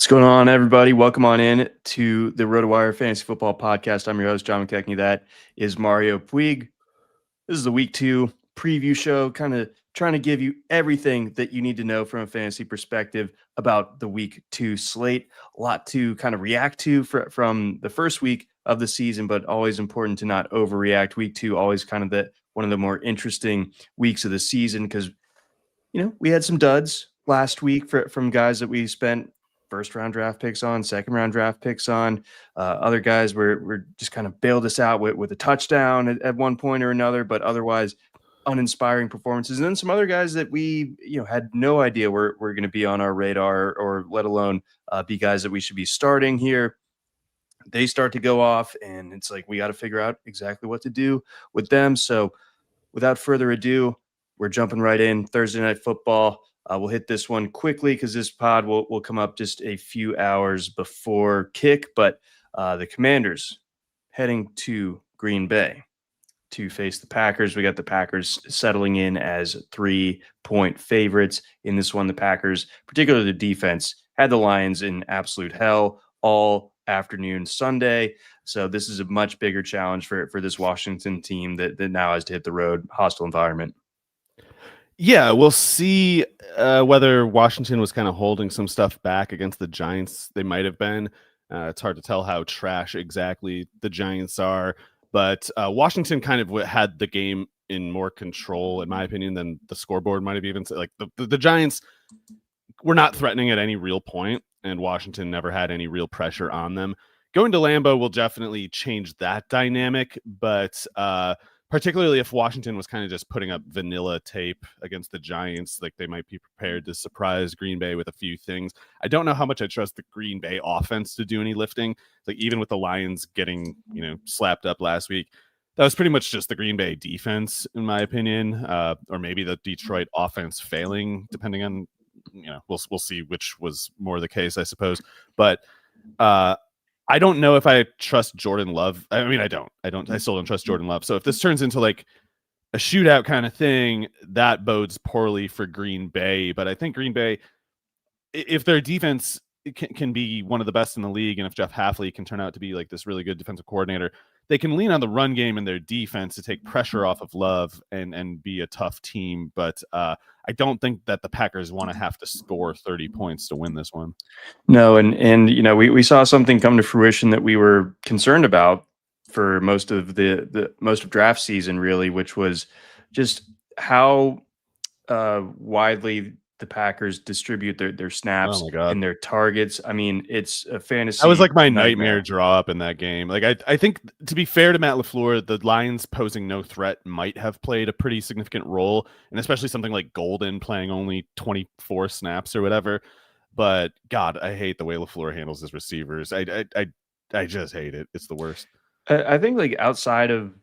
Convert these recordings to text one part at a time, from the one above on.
What's going on, everybody? Welcome on in to the RotoWire Fantasy Football Podcast. I'm your host, John McKechnie. That is Mario Puig. This is the Week 2 preview show, kind of trying to give you everything that you need to know from a fantasy perspective about the Week 2 slate. A lot to kind of react to from the first week of the season, but always important to not overreact. Week 2, always kind of one of the more interesting weeks of the season because, we had some duds last week from guys that we spent first-round draft picks on, second-round draft picks on. Other guys were just kind of bailed us out with a touchdown at one point or another, but otherwise uninspiring performances. And then some other guys that we had no idea were going to be on our radar or let alone be guys that we should be starting here. They start to go off, and it's like we got to figure out exactly what to do with them. So without further ado, we're jumping right in. Thursday Night Football. We'll hit this one quickly because this pod will come up just a few hours before kick. But the Commanders heading to Green Bay to face the Packers. We got the Packers settling in as 3-point favorites in this one. The Packers, particularly the defense, had the Lions in absolute hell all afternoon Sunday. So this is a much bigger challenge for this Washington team that now has to hit the road, hostile environment. Yeah, we'll see whether Washington was kind of holding some stuff back against the Giants. They might have been. It's hard to tell how trash exactly the Giants are, but Washington kind of had the game in more control, in my opinion, than the scoreboard might have even said. Like the Giants were not threatening at any real point, and Washington never had any real pressure on them. Going to Lambeau will definitely change that dynamic, but particularly if Washington was kind of just putting up vanilla tape against the Giants, like they might be prepared to surprise Green Bay with a few things. I don't know how much I trust the Green Bay offense to do any lifting. Like even with the Lions getting, slapped up last week, that was pretty much just the Green Bay defense, in my opinion, or maybe the Detroit offense failing, depending on, we'll see which was more the case, I suppose. But I don't know if I trust Jordan Love. I mean, I still don't trust Jordan Love. So if this turns into like a shootout kind of thing, that bodes poorly for Green Bay. But I think Green Bay, if their defense can be one of the best in the league, and if Jeff Hafley can turn out to be like this really good defensive coordinator, they can lean on the run game and their defense to take pressure off of Love and be a tough team. But I don't think that the Packers want to have to score 30 points to win this one. No, and we saw something come to fruition that we were concerned about for most of most of draft season, really, which was just how widely the Packers distribute their snaps and their targets. I mean, it's a fantasy. That was like my nightmare draw up in that game. Like I think, to be fair to Matt LaFleur, the Lions posing no threat might have played a pretty significant role, and especially something like Golden playing only 24 snaps or whatever. But God, I hate the way LaFleur handles his receivers. I just hate it. It's the worst. I think like outside of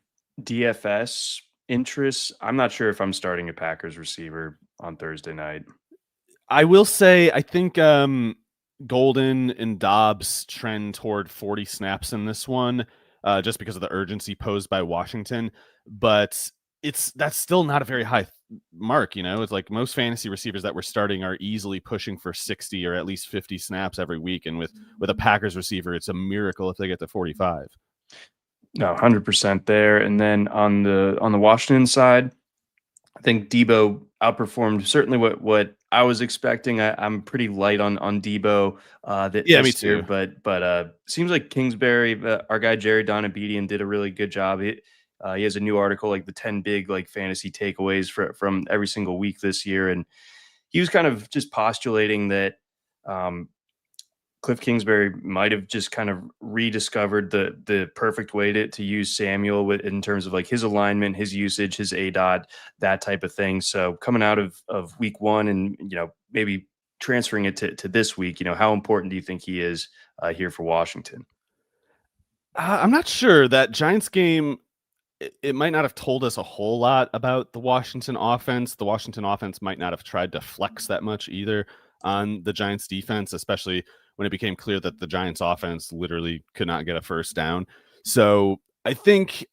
DFS interests, I'm not sure if I'm starting a Packers receiver on Thursday night. I will say, I think Golden and Dobbs trend toward 40 snaps in this one, just because of the urgency posed by Washington. But that's still not a very high mark. It's like most fantasy receivers that we're starting are easily pushing for 60 or at least 50 snaps every week. And with a Packers receiver, it's a miracle if they get to 45. No, 100% there. And then on the Washington side, I think Debo outperformed certainly what I was expecting. I'm pretty light on Debo. Me too. But seems like Kingsbury, our guy Jerry Donabedian, did a really good job. He has a new article, like the 10 big like fantasy takeaways from every single week this year, and he was kind of just postulating that Cliff Kingsbury might have just kind of rediscovered the perfect way to use Samuel in terms of like his alignment, his usage, his ADOT, that type of thing. So coming out of week 1 and, maybe transferring it to this week, how important do you think he is here for Washington? I'm not sure. That Giants game, it might not have told us a whole lot about the Washington offense. The Washington offense might not have tried to flex that much either on the Giants defense, especially when it became clear that the Giants offense literally could not get a first down. So I think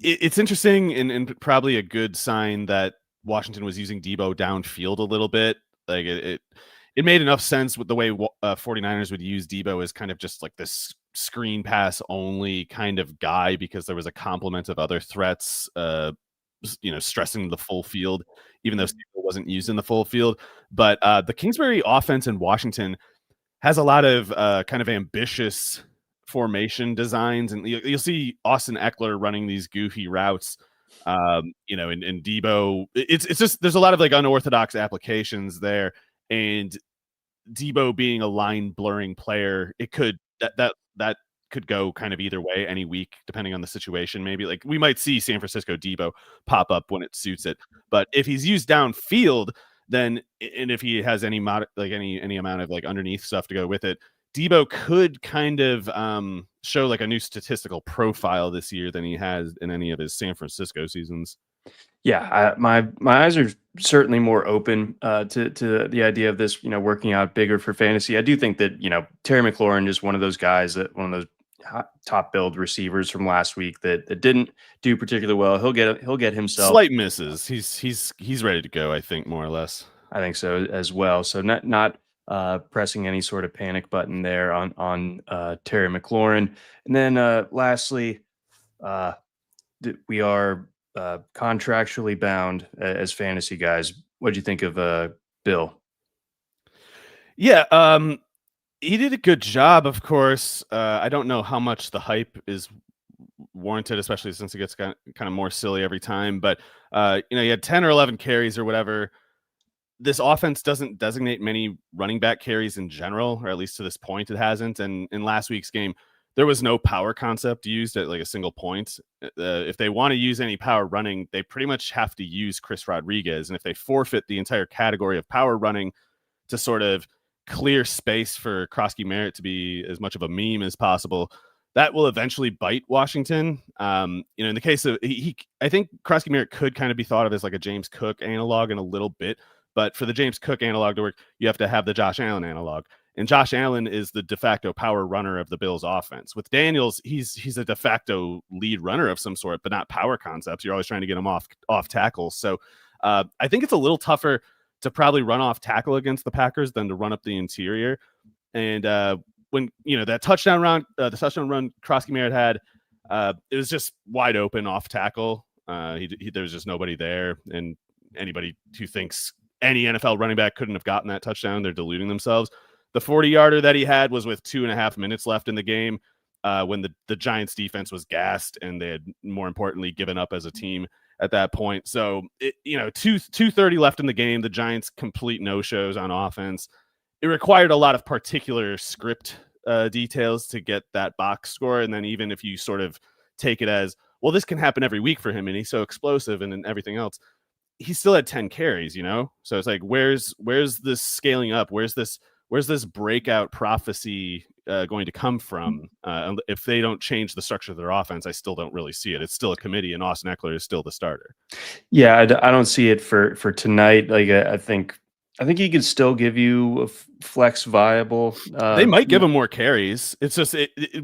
it's interesting and probably a good sign that Washington was using Debo downfield a little bit. Like it made enough sense with the way 49ers would use Debo as kind of just like this screen pass only kind of guy, because there was a complement of other threats, stressing the full field, even though Debo wasn't used in the full field. But the Kingsbury offense in Washington has a lot of kind of ambitious formation designs, and you'll see Austin Eckler running these goofy routes, and Debo. It's just there's a lot of like unorthodox applications there, and Debo being a line blurring player, it could that could go kind of either way any week, depending on the situation. Maybe like we might see San Francisco Debo pop up when it suits it, but if he's used downfield, then and if he has any any amount of like underneath stuff to go with it, Debo could kind of show like a new statistical profile this year than he has in any of his San Francisco seasons. Yeah, my eyes are certainly more open to the idea of this, working out bigger for fantasy. I do think that Terry McLaurin is one of those guys, that one of those top build receivers from last week that didn't do particularly well. He'll get himself slight misses. He's ready to go, I think, more or less. I think so as well. So not pressing any sort of panic button there on Terry McLaurin. And then lastly, we are contractually bound as fantasy guys. What do you think of Bill? Yeah, he did a good job, of course. I don't know how much the hype is warranted, especially since it gets kind of more silly every time. But he had 10 or 11 carries or whatever. This offense doesn't designate many running back carries in general, or at least to this point it hasn't. And in last week's game, there was no power concept used at like a single point. If they want to use any power running, they pretty much have to use Chris Rodriguez. And if they forfeit the entire category of power running to sort of clear space for Krosky Merritt to be as much of a meme as possible, that will eventually bite Washington. In the case of I think Krosky Merritt could kind of be thought of as like a James Cook analog in a little bit. But for the James Cook analog to work, you have to have the Josh Allen analog. And Josh Allen is the de facto power runner of the Bills offense. With Daniels, he's a de facto lead runner of some sort, but not power concepts. You're always trying to get him off tackles. So I think it's a little tougher to probably run off tackle against the Packers than to run up the interior. And when that touchdown run, the touchdown run Krosky Merritt had, it was just wide open off tackle. There's just nobody there, and anybody who thinks any NFL running back couldn't have gotten that touchdown, they're deluding themselves. The 40-yarder that he had was with 2.5 minutes left in the game, when the Giants defense was gassed and they had, more importantly, given up as a team at that point. So 2:30 left in the game, the Giants complete no-shows on offense. It required a lot of particular script details to get that box score. And then even if you sort of take it as, well, this can happen every week for him and he's so explosive and everything else, he still had 10 carries, So it's like, where's this scaling up? Where's this breakout prophecy going to come from? If they don't change the structure of their offense, I still don't really see it. It's still a committee, and Austin Eckler is still the starter. Yeah, I don't see it for tonight. Like I think he could still give you a flex viable. They might give him more carries. It's just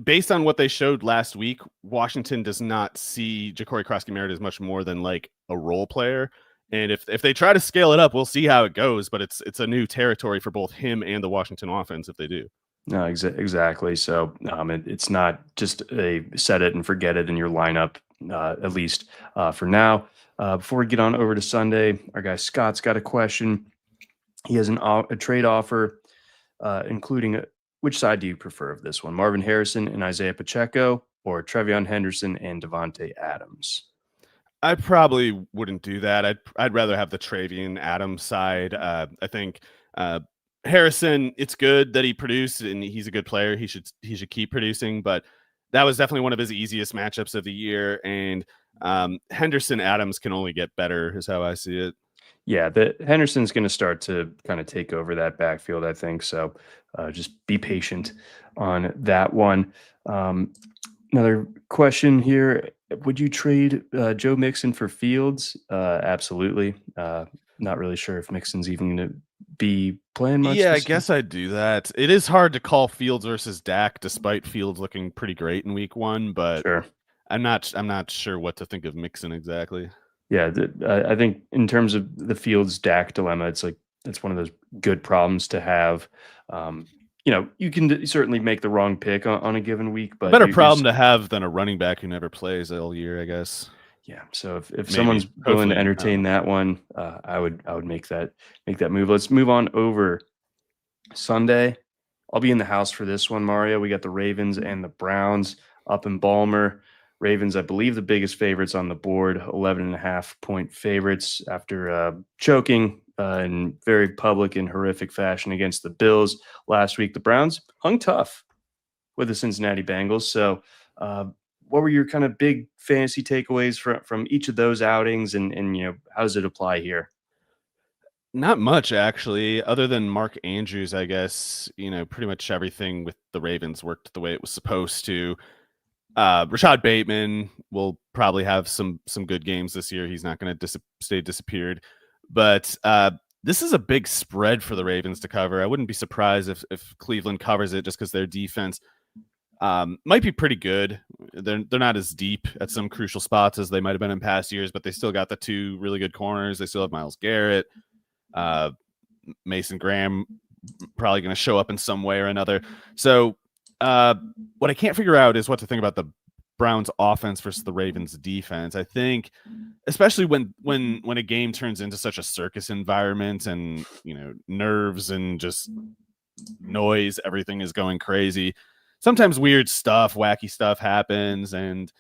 based on what they showed last week, Washington does not see Ja'Cory Krosky Merritt as much more than like a role player. And if they try to scale it up, we'll see how it goes. But it's a new territory for both him and the Washington offense if they do. No, exactly. So it's not just a set it and forget it in your lineup, at least for now. Before we get on over to Sunday, our guy Scott's got a question. He has a trade offer, including which side do you prefer of this one? Marvin Harrison and Isaiah Pacheco, or Trevion Henderson and Devontae Adams? I probably wouldn't do that. I'd rather have the Travian Adams side. I think Harrison, it's good that he produced and he's a good player. He should keep producing, but that was definitely one of his easiest matchups of the year. And Henderson Adams can only get better, is how I see it. Yeah, Henderson's going to start to kind of take over that backfield, I think. So just be patient on that one. Another question here. Would you trade Joe Mixon for Fields? Absolutely. Not really sure if Mixon's even going to be playing much. Yeah, I guess I'd do that. It is hard to call Fields versus Dak, despite Fields looking pretty great in week 1, but sure. I'm not sure what to think of Mixon exactly. Yeah, I think in terms of the Fields Dak dilemma, it's like that's one of those good problems to have. You can certainly make the wrong pick on a given week, but Better problem to have than a running back who never plays all year, I guess. Yeah. So if Maybe. someone's willing to Hopefully, entertain that one, I would make that move. Let's move on over Sunday. I'll be in the house for this one, Mario. We got the Ravens and the Browns up in Baltimore. Ravens, I believe, the biggest favorites on the board, 11.5-point favorites after choking in very public and horrific fashion against the Bills last week. The Browns hung tough with the Cincinnati Bengals. So, what were your kind of big fantasy takeaways from each of those outings, and how does it apply here? Not much, actually, other than Mark Andrews, I guess. Pretty much everything with the Ravens worked the way it was supposed to. Rashad Bateman will probably have some good games this year. He's not going to stay disappeared. But this is a big spread for the Ravens to cover. I wouldn't be surprised if Cleveland covers it just because their defense might be pretty good. They're not as deep at some crucial spots as they might have been in past years, but they still got the two really good corners. They still have Myles Garrett. Mason Graham probably going to show up in some way or another. So what I can't figure out is what to think about the Browns offense versus the Ravens defense. I think especially when a game turns into such a circus environment and nerves and just noise, everything is going crazy. Sometimes weird stuff, wacky stuff happens, and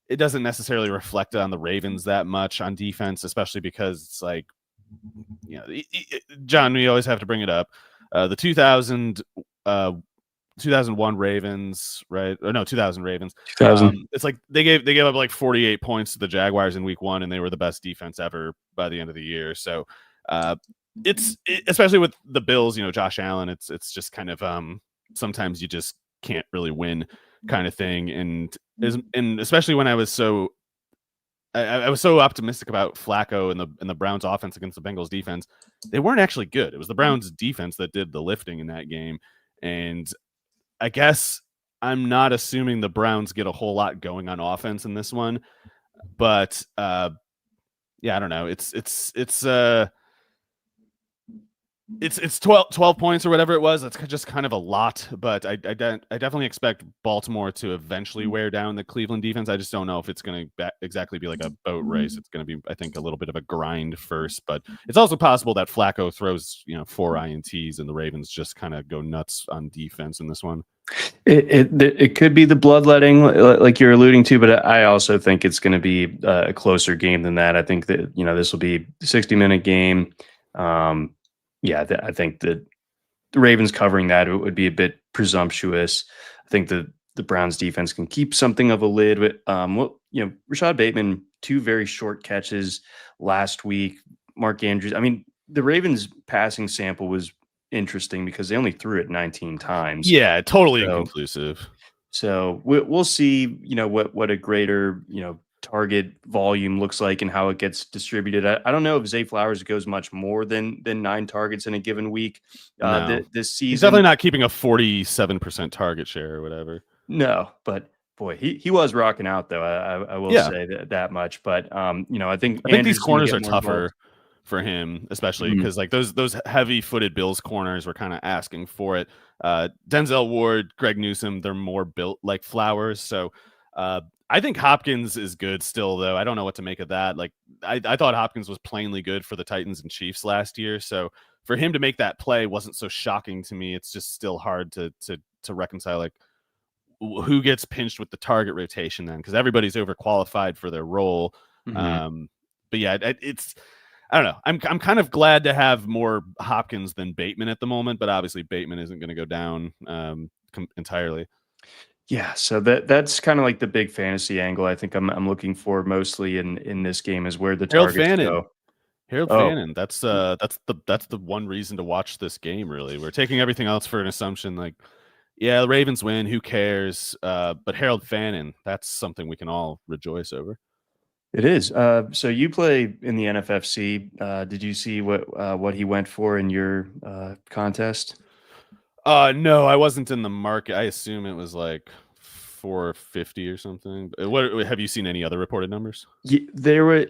it doesn't necessarily reflect on the Ravens that much on defense, especially because it's like, John, we always have to bring it up. The 2001 Ravens, right? Or no, 2000 Ravens. 2000. It's like they gave up like 48 points to the Jaguars in week 1, and they were the best defense ever by the end of the year. So especially with the Bills, Josh Allen, it's just kind of sometimes you just can't really win kind of thing. And especially when I was so optimistic about Flacco and the Browns offense against the Bengals defense, they weren't actually good. It was the Browns defense that did the lifting in that game. And I guess I'm not assuming the Browns get a whole lot going on offense in this one, but I don't know. It's 12 points or whatever it was. That's just kind of a lot, but I definitely expect Baltimore to eventually wear down the Cleveland defense. I just don't know if it's going to exactly be like a boat race. It's going to be, I think, a little bit of a grind first, but it's also possible that Flacco throws 4 INTs and the Ravens just kind of go nuts on defense in this one. It could be the bloodletting, like you're alluding to, but I also think it's going to be a closer game than that. I think that this will be a 60-minute game. I think that the Ravens covering that would be a bit presumptuous. I think the Browns defense can keep something of a lid. But Rashad Bateman, 2 very short catches last week. Mark Andrews. I mean, the Ravens passing sample was interesting because they only threw it 19 times. Yeah, totally inconclusive. So we'll see, what a greater, target volume looks like and how it gets distributed. I don't know if Zay Flowers goes much more than 9 targets in a given week this season. He's definitely not keeping a 47% target share or whatever. No, but boy, he was rocking out though. I will say that much. But I think these corners are tougher for him, especially because like those heavy-footed Bills corners were kind of asking for it. Denzel Ward, Greg Newsome, they're more built like Flowers. So I think Hopkins is good still, though. I don't know what to make of that. Like I thought Hopkins was plainly good for the Titans and Chiefs last year. So for him to make that play wasn't so shocking to me. It's just still hard to reconcile like who gets pinched with the target rotation then, because everybody's overqualified for their role. But yeah, it's I don't know. I'm kind of glad to have more Hopkins than Bateman at the moment, but obviously Bateman isn't going to go down entirely. Yeah, so that's kind of like the big fantasy angle. I think I'm looking for mostly in this game is where the targets go. Harold Fannin. That's the one reason to watch this game. Really, we're taking everything else for an assumption. Like, yeah, the Ravens win. Who cares? But Harold Fannin, that's something we can all rejoice over. It is. So you play in the NFFC. Did you see what he went for in your contest? No, I wasn't in the market. I assume it was like 450 or something. What have you seen any other reported numbers? Yeah, there were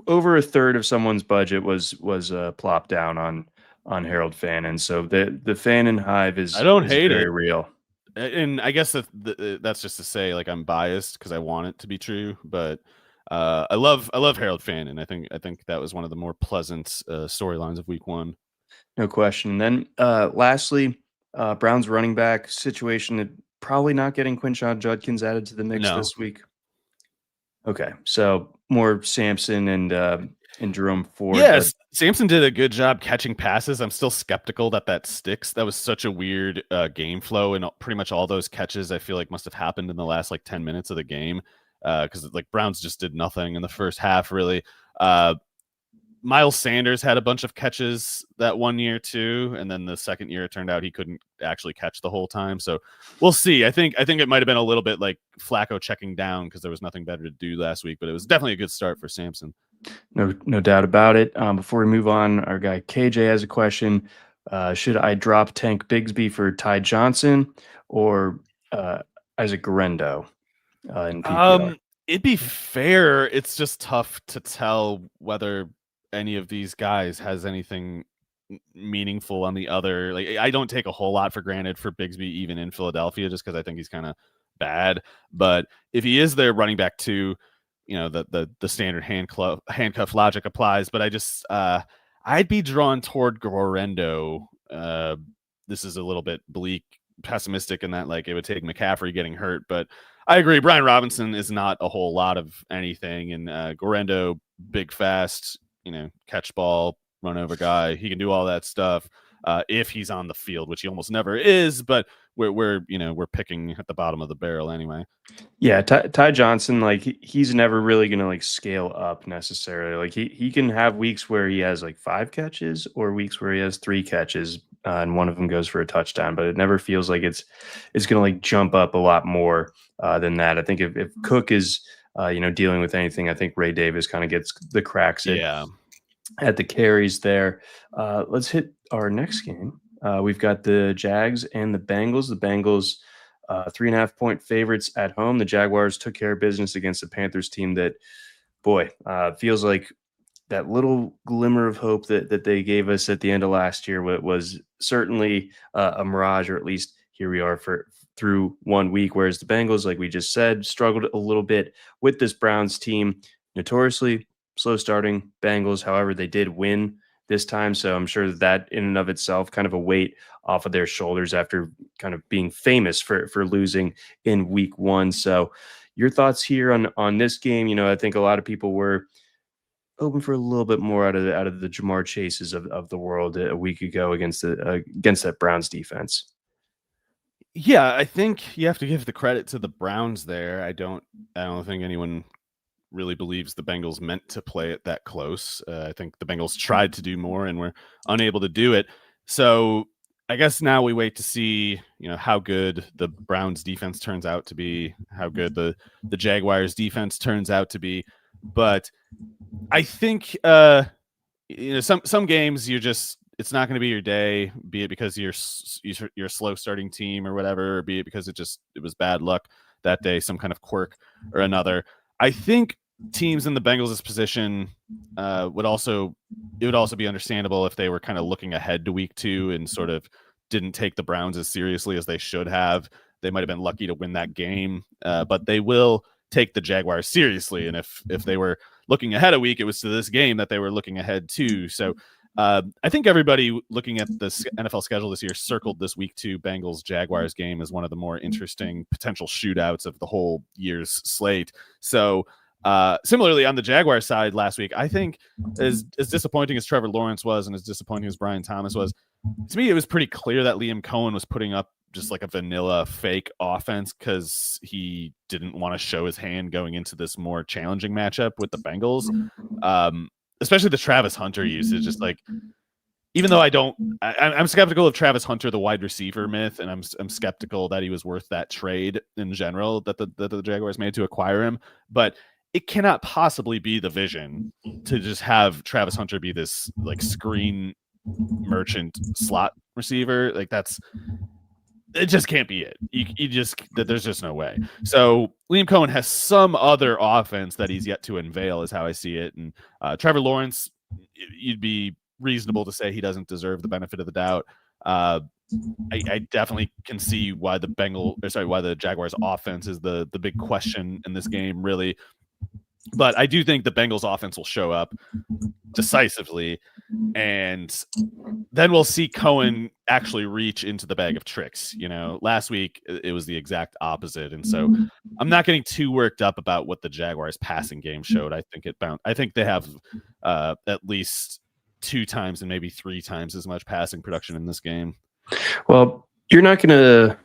over a third of someone's budget was plopped down on Harold Fannin. So the Fannin hive I don't is hate very it. real. And I guess that's just to say, like, I'm biased because I want it to be true, but I love Harold Fannin. I think that was one of the more pleasant storylines of Week 1. No question. And then lastly, Browns running back situation, probably not getting Quinshon Judkins added to the mix No. this week. Okay, so more Sampson and Jerome Ford. Yes, Sampson did a good job catching passes. I'm still skeptical that sticks. That was such a weird game flow, and pretty much all those catches I feel like must have happened in the last like 10 minutes of the game because like Browns just did nothing in the first half really. Miles Sanders had a bunch of catches that one year too, and then the second year it turned out he couldn't actually catch the whole time. So we'll see. I think it might have been a little bit like Flacco checking down because there was nothing better to do last week, but it was definitely a good start for Sampson. No doubt about it. Before we move on, our guy KJ has a question. Should I drop Tank Bigsby for Ty Johnson or Isaac Guerrero in PPR? It'd be fair. It's just tough to tell whether any of these guys has anything meaningful on the other. Like, I don't take a whole lot for granted for Bigsby even in Philadelphia just because I think he's kind of bad. But if he is their running back too, the standard handcuff logic applies. But I just I'd be drawn toward Guerrero. This is a little bit bleak, pessimistic in that like it would take McCaffrey getting hurt, but I agree. Brian Robinson is not a whole lot of anything, and Guerrero, big, fast, catch ball, run over guy. He can do all that stuff if he's on the field, which he almost never is. But we're picking at the bottom of the barrel anyway. Yeah, Ty Johnson, like he's never really gonna like scale up necessarily. Like he can have weeks where he has like 5 catches or weeks where he has 3 catches and one of them goes for a touchdown, but it never feels like it's gonna like jump up a lot more than that. I think if Cook is dealing with anything, I think Ray Davis kind of gets the cracks at the carries there. Let's hit our next game. We've got the Jags and the Bengals. The Bengals 3.5-point favorites at home. The Jaguars took care of business against the Panthers team that, boy, feels like that little glimmer of hope that they gave us at the end of last year was certainly a mirage, or at least here we are through 1 week. Whereas the Bengals, like we just said, struggled a little bit with this Browns team, notoriously slow starting Bengals. However, they did win this time. So I'm sure that in and of itself kind of a weight off of their shoulders after kind of being famous for losing in week 1. So your thoughts here on this game? I think a lot of people were hoping for a little bit more out of the Jamar Chases of the world a week ago against that Browns defense. Yeah, I think you have to give the credit to the Browns there. I don't think anyone really believes the Bengals meant to play it that close. I think the Bengals tried to do more and were unable to do it. So I guess now we wait to see, how good the Browns defense turns out to be, how good the Jaguars defense turns out to be. But I think, some games it's not going to be your day, be it because you're a slow starting team or whatever, or be it because it was bad luck that day, some kind of quirk or another. I think teams in the Bengals' position would also be understandable if they were kind of looking ahead to week 2 and sort of didn't take the Browns as seriously as they should have. They might have been lucky to win that game, but they will take the Jaguars seriously. And if they were looking ahead a week, it was to this game that they were looking ahead to. So I think everybody looking at the NFL schedule this year circled this week 2 Bengals Jaguars game as one of the more interesting potential shootouts of the whole year's slate. So similarly on the Jaguar side last week, I think as disappointing as Trevor Lawrence was and as disappointing as Brian Thomas was, to me, it was pretty clear that Liam Cohen was putting up just like a vanilla fake offense because he didn't want to show his hand going into this more challenging matchup with the Bengals. Especially the Travis Hunter usage, just like, even though I'm skeptical of Travis Hunter, the wide receiver myth, and I'm skeptical that he was worth that trade in general that the Jaguars made to acquire him. But it cannot possibly be the vision to just have Travis Hunter be this like screen merchant slot receiver. Like it just can't be it. There's just no way. So Liam Cohen has some other offense that he's yet to unveil is how I see it. And Trevor Lawrence, you'd be reasonable to say he doesn't deserve the benefit of the doubt. I definitely can see why the Jaguars offense is the big question in this game, really. But I do think the Bengals offense will show up decisively, and then we'll see Cohen actually reach into the bag of tricks. Last week it was the exact opposite, and so I'm not getting too worked up about what the Jaguars passing game showed. I think they have at least 2 times and maybe 3 times as much passing production in this game. Well, you're not gonna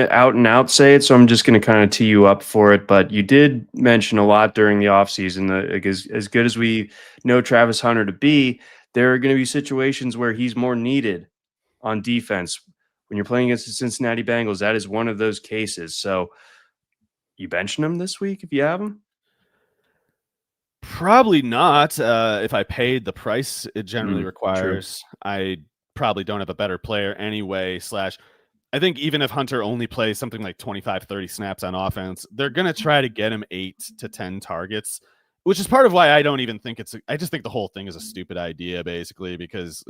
out and out say it, so I'm just gonna kind of tee you up for it. But you did mention a lot during the offseason. As good as we know Travis Hunter to be, there are going to be situations where he's more needed on defense. When you're playing against the Cincinnati Bengals, that is one of those cases. So you benching him this week if you have him? Probably not. If I paid the price it generally requires, true. I probably don't have a better player anyway. I think even if Hunter only plays something like 25, 30 snaps on offense, they're going to try to get him 8 to 10 targets, which is part of why I don't even think I just think the whole thing is a stupid idea, basically, because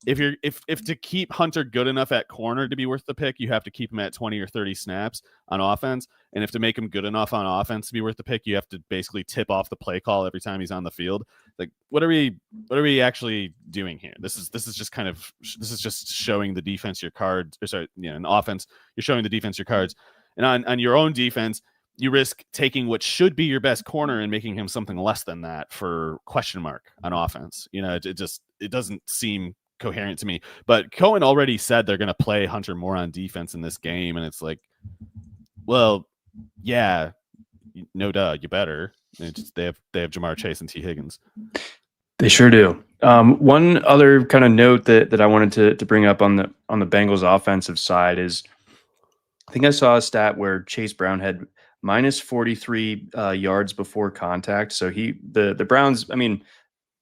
if to keep Hunter good enough at corner to be worth the pick, you have to keep him at 20 or 30 snaps on offense. And if to make him good enough on offense to be worth the pick, you have to basically tip off the play call every time he's on the field. Like, what are we actually doing here? This is just showing the defense your cards. Or sorry, in offense, you're showing the defense your cards. And on your own defense, you risk taking what should be your best corner and making him something less than that for question mark on offense. It doesn't seem coherent to me. But Cohen already said they're going to play Hunter more on defense in this game, and it's like, well, yeah, no duh, you better. They have Jamar Chase and T. Higgins. They sure do. One other kind of note that I wanted to bring up on the Bengals offensive side is, I think I saw a stat where Chase Brown had minus 43 yards before contact. So the Browns, I mean,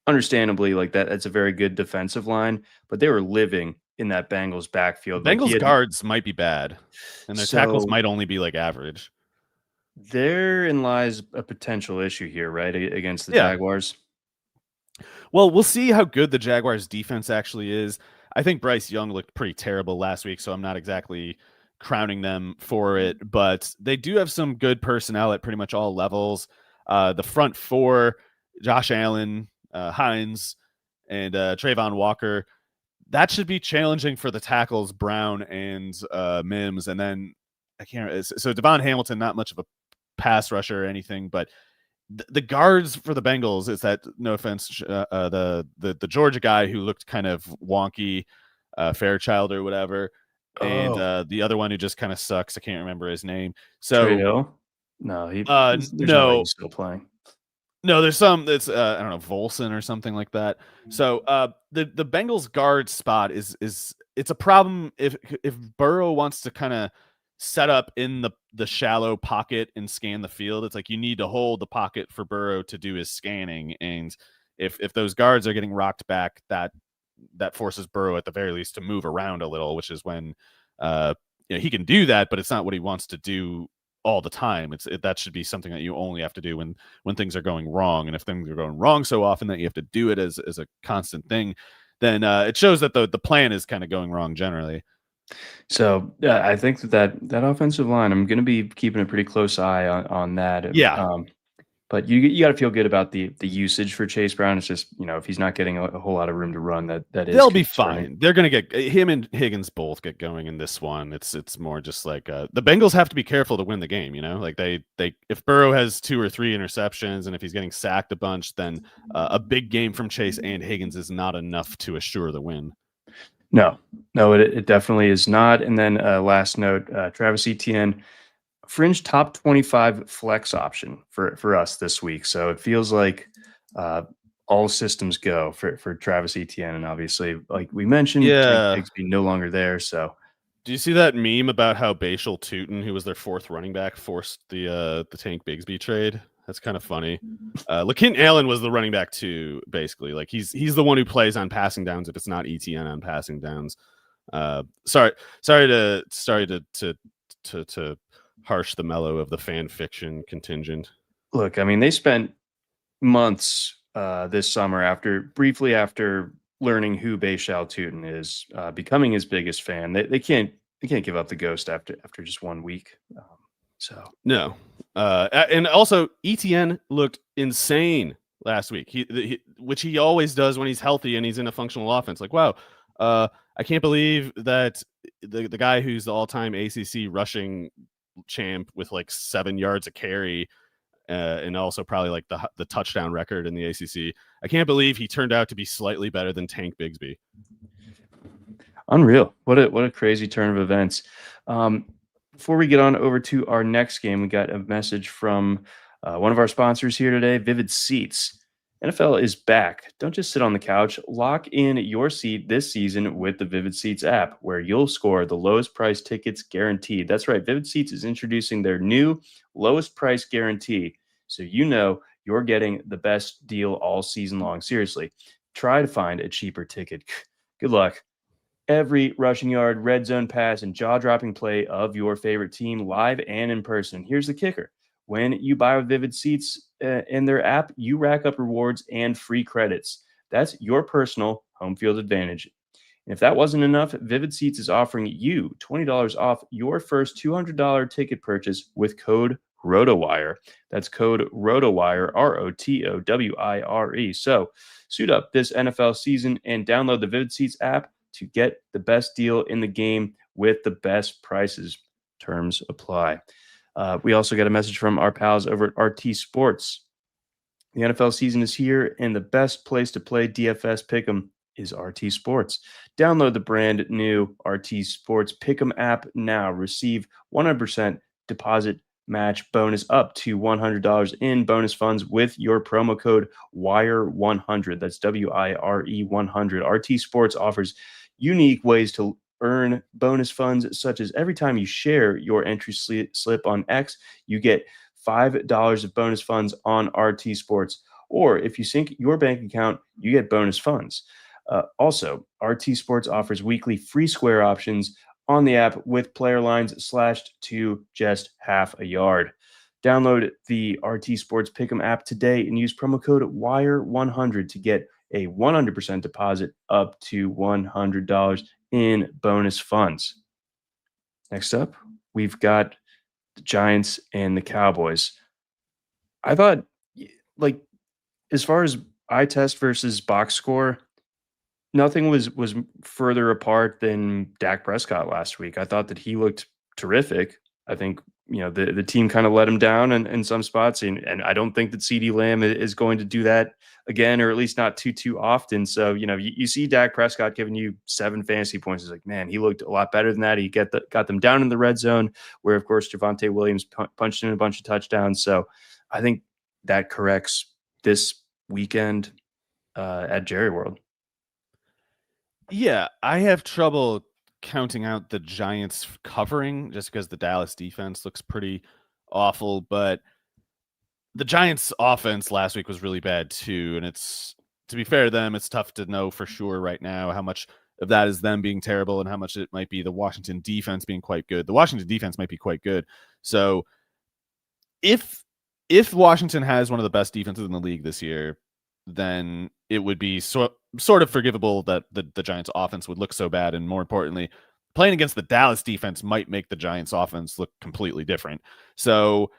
understandably, like that's a very good defensive line, but they were living in that Bengals backfield. Bengals guards might be bad, and their tackles might only be like average. Therein lies a potential issue here, right, against the Jaguars. Well, we'll see how good the Jaguars defense actually is. I think Bryce Young looked pretty terrible last week, so I'm not exactly crowning them for it, but they do have some good personnel at pretty much all levels. The front four, Josh Allen, Hines, and Trayvon Walker, that should be challenging for the tackles, Brown and Mims. And then so Devon Hamilton, not much of a pass rusher or anything, but the guards for the Bengals is that, no offense, the Georgia guy who looked kind of wonky, Fairchild or whatever, and the other one who just kind of sucks. I can't remember his name. So Trey Hill? No, there's no way he's still playing. No, there's some that's I don't know, Volson or something like that. So the Bengals guard spot is it's a problem if Burrow wants to kind of set up in the shallow pocket and scan the field. It's like you need to hold the pocket for Burrow to do his scanning, and if those guards are getting rocked back, that forces Burrow at the very least to move around a little, which is when he can do that, but it's not what he wants to do all the time. That should be something that you only have to do when things are going wrong. And if things are going wrong so often that you have to do it as a constant thing, then it shows that the plan is kind of going wrong generally. So I think that offensive line, I'm going to be keeping a pretty close eye on that. Yeah. But you got to feel good about the usage for Chase Brown. It's just, if he's not getting a whole lot of room to run, that is they'll be fine. They're going to get him and Higgins both get going in this one. It's more just like the Bengals have to be careful to win the game. Like they if Burrow has 2 or 3 interceptions and if he's getting sacked a bunch, then a big game from Chase and Higgins is not enough to assure the win. No, it definitely is not. And then last note, Travis Etienne, fringe top 25 flex option for us this week. So it feels like all systems go for Travis Etienne. And obviously, like we mentioned, Tank Bigsby no longer there. So do you see that meme about how Bashal Tootin, who was their 4th running back, forced the Tank Bigsby trade? That's kind of funny. LaKent Allen was the running back too, basically. Like he's the one who plays on passing downs if it's not Etienne on passing downs. Sorry to harsh the mellow of the fan fiction contingent. Look, I mean, they spent months this summer after learning who Baishal Tootin is, becoming his biggest fan. They can't give up the ghost after just 1 week. So no, and also ETN looked insane last week. Which he always does when he's healthy and he's in a functional offense. Like, wow, I can't believe that the guy who's the all-time ACC rushing champ with like 7 yards a carry, and also probably like the touchdown record in the ACC. I can't believe he turned out to be slightly better than Tank Bigsby. Unreal. What a crazy turn of events. Before we get on over to our next game, we got a message from one of our sponsors here today, Vivid Seats. NFL is back. Don't just sit on the couch. Lock in your seat this season with the Vivid Seats app, where you'll score the lowest price tickets guaranteed. That's right. Vivid Seats is introducing their new lowest price guarantee. So you know you're getting the best deal all season long. Seriously, try to find a cheaper ticket. Good luck. Every rushing yard, red zone pass, and jaw-dropping play of your favorite team, live and in person. Here's the kicker. When you buy with Vivid Seats in their app, you rack up rewards and free credits. That's your personal home field advantage. And if that wasn't enough, Vivid Seats is offering you $20 off your first $200 ticket purchase with code ROTOWIRE. That's code ROTOWIRE, ROTOWIRE. So suit up this NFL season and download the Vivid Seats app to get the best deal in the game with the best prices. Terms apply. We also got a message from our pals over at RT Sports. The NFL season is here, and the best place to play DFS Pick'em is RT Sports. Download the brand new RT Sports Pick'em app now. Receive 100% deposit match bonus up to $100 in bonus funds with your promo code WIRE100. That's WIRE 100. RT Sports offers unique ways to earn bonus funds, such as every time you share your entry slip on X, you get $5 of bonus funds on RT Sports. Or if you sync your bank account, you get bonus funds. Also, RT Sports offers weekly free square options on the app with player lines slashed to just half a yard. Download the RT Sports Pick'em app today and use promo code WIRE100 to get a 100% deposit up to $100 in bonus funds. Next up, we've got the Giants and the Cowboys. I thought, like, as far as eye test versus box score, nothing was further apart than Dak Prescott last week. I thought that he looked terrific. I think, the team kind of let him down in some spots, and I don't think that CeeDee Lamb is going to do that again, or at least not too often. So, you see Dak Prescott giving you 7 fantasy points. It's like, man, he looked a lot better than that. He got them down in the red zone, where, of course, Javonte Williams punched in a bunch of touchdowns. So I think that corrects this weekend at Jerry World. Yeah, I have trouble counting out the Giants covering just because the Dallas defense looks pretty awful, but the Giants offense last week was really bad too. And it's, to be fair to them, it's tough to know for sure right now how much of that is them being terrible and how much it might be the Washington defense being quite good. The Washington defense might be quite good. So if Washington has one of the best defenses in the league this year, then it would be sort of forgivable that the Giants offense would look so bad. And more importantly, playing against the Dallas defense might make the Giants offense look completely different. So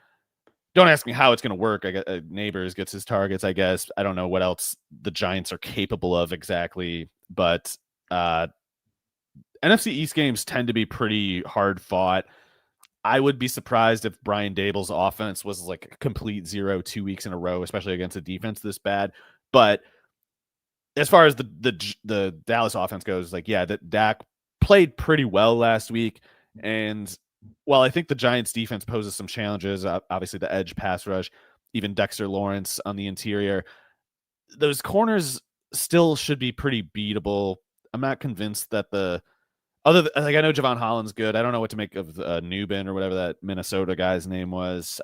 don't ask me how it's going to work. I got Neighbors gets his targets, I guess. I don't know what else the Giants are capable of exactly, but NFC East games tend to be pretty hard fought. I would be surprised if Brian Dable's offense was like a complete 0 2 weeks in a row, especially against a defense this bad. But as far as the Dallas offense goes, like, yeah, that Dak played pretty well last week. And while I think the Giants defense poses some challenges, obviously the edge pass rush, even Dexter Lawrence on the interior, those corners still should be pretty beatable. I'm not convinced that I know Javon Holland's good. I don't know what to make of Newbin or whatever that Minnesota guy's name was.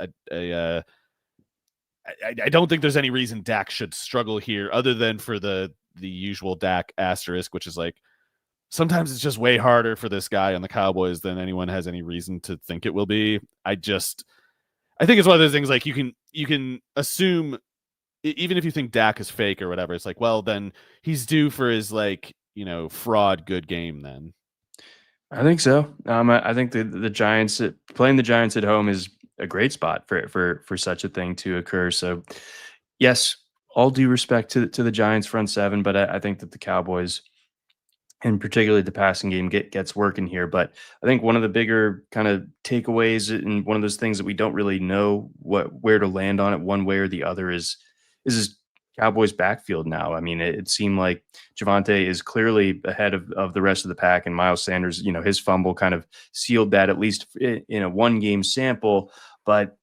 I don't think there's any reason Dak should struggle here other than for the usual Dak asterisk, which is like, sometimes it's just way harder for this guy on the Cowboys than anyone has any reason to think it will be. I think it's one of those things, like, you can assume even if you think Dak is fake or whatever, it's like, well, then he's due for his like, fraud good game then. I think so. I think the Giants playing the Giants at home is a great spot for such a thing to occur. So, yes, all due respect to the Giants front seven, but I think that the Cowboys, and particularly the passing game, gets working here. But I think one of the bigger kind of takeaways, and one of those things that we don't really know where to land on it one way or the other, is this Cowboys backfield now. I mean, it seemed like Javonte is clearly ahead of the rest of the pack, and Miles Sanders, his fumble kind of sealed that, at least in a one game sample. But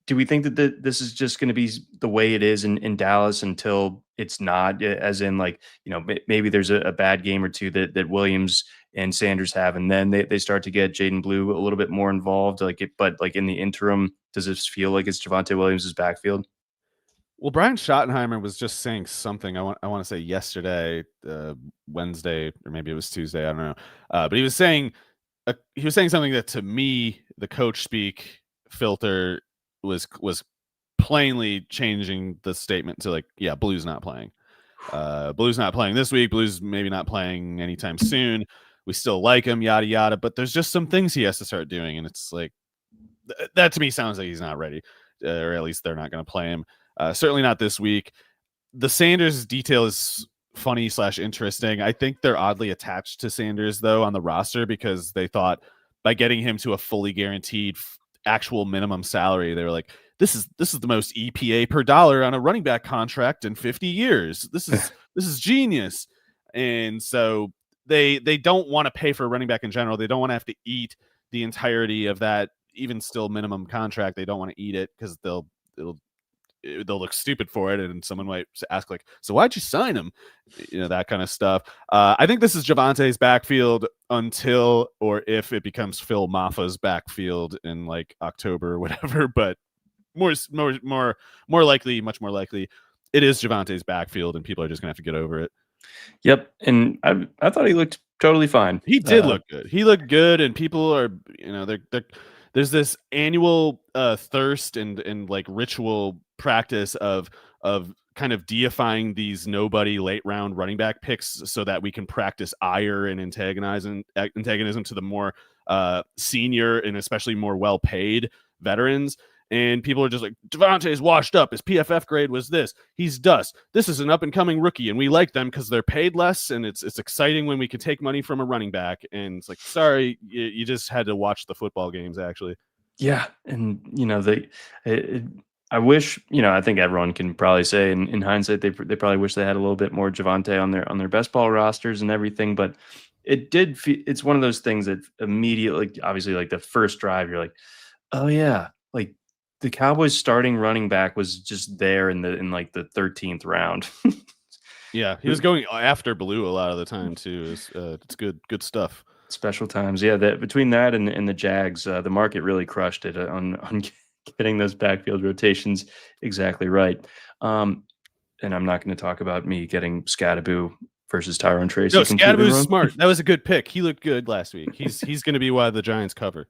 do we think that this is just going to be the way it is in Dallas until it's not? As in, like, maybe there's a bad game or two that Williams and Sanders have, and then they start to get Jaden Blue a little bit more involved. But like in the interim, does this feel like it's Javonte Williams' backfield? Well, Brian Schottenheimer was just saying something. I want to say yesterday, Wednesday, or maybe it was Tuesday. I don't know. But he was saying something that, to me, the coach speak filter was plainly changing the statement to, like, yeah, Blue's not playing. Blue's not playing this week. Blue's maybe not playing anytime soon. We still like him, yada yada. But there's just some things he has to start doing, and it's like that to me sounds like he's not ready, or at least they're not going to play him. Certainly not this week. The Sanders detail is funny / interesting. I think they're oddly attached to Sanders, though, on the roster, because they thought by getting him to a fully guaranteed actual minimum salary, they were like, this is the most EPA per dollar on a running back contract in 50 years. This is genius. And so they don't want to pay for a running back in general. They don't want to have to eat the entirety of that, even still minimum contract. They don't want to eat it because they'll look stupid for it, and someone might ask, like, so why'd you sign him? That kind of stuff. I think this is Javonte's backfield until or if it becomes Phil Maffa's backfield in like October or whatever. But more likely, much more likely, it is Javonte's backfield, and people are just gonna have to get over it. Yep, and I thought he looked totally fine. He did look good. He looked good, and people are, there's this annual thirst and like ritual practice of kind of deifying these nobody late round running back picks so that we can practice ire and antagonism to the more senior and especially more well paid veterans. And people are just like, Javonte's washed up. His PFF grade was this. He's dust. This is an up-and-coming rookie, and we like them because they're paid less, and it's exciting when we can take money from a running back. And it's like, sorry, you just had to watch the football games, actually. Yeah, and I wish, I think everyone can probably say in hindsight they probably wish they had a little bit more Javonte on their best ball rosters and everything, but it's one of those things that immediately, obviously, like the first drive, you're like, oh yeah, like the Cowboys starting running back was just there in like the 13th round. Yeah, he was going after Blue a lot of the time too. It's good stuff. Special times, yeah. Between that and the Jags, the market really crushed it on getting those backfield rotations exactly right. And I'm not going to talk about me getting Scadaboo versus Tyrone Tracy. No, Scadaboo's smart. That was a good pick. He looked good last week. He's going to be why the Giants cover.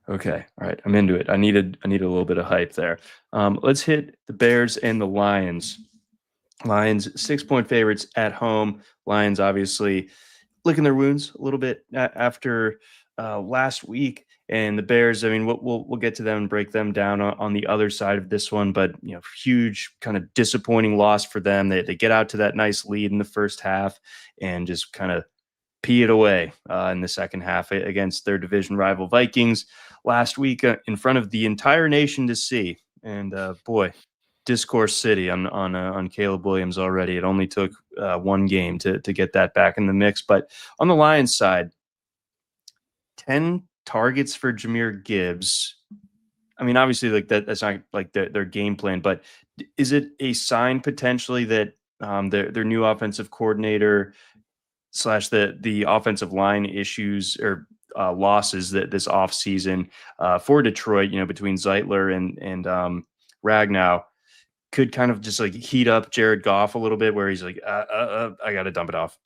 Okay. All right. I'm into it. I needed a little bit of hype there. Let's hit the Bears and the Lions. Lions 6-point favorites at home. Lions obviously licking their wounds a little bit after last week. And the Bears, I mean, we'll get to them and break them down on the other side of this one. But, huge kind of disappointing loss for them. They get out to that nice lead in the first half and just kind of pee it away in the second half against their division rival Vikings last week in front of the entire nation to see. And boy, Discourse City on Caleb Williams already. It only took one game to get that back in the mix. But on the Lions side, 10 targets for Jahmyr Gibbs. I mean, obviously, like that's not like their game plan, but is it a sign potentially that their new offensive coordinator / the offensive line issues or losses that this offseason for Detroit, between Zeitler and Ragnow, could kind of just like heat up Jared Goff a little bit, where he's like, I got to dump it off?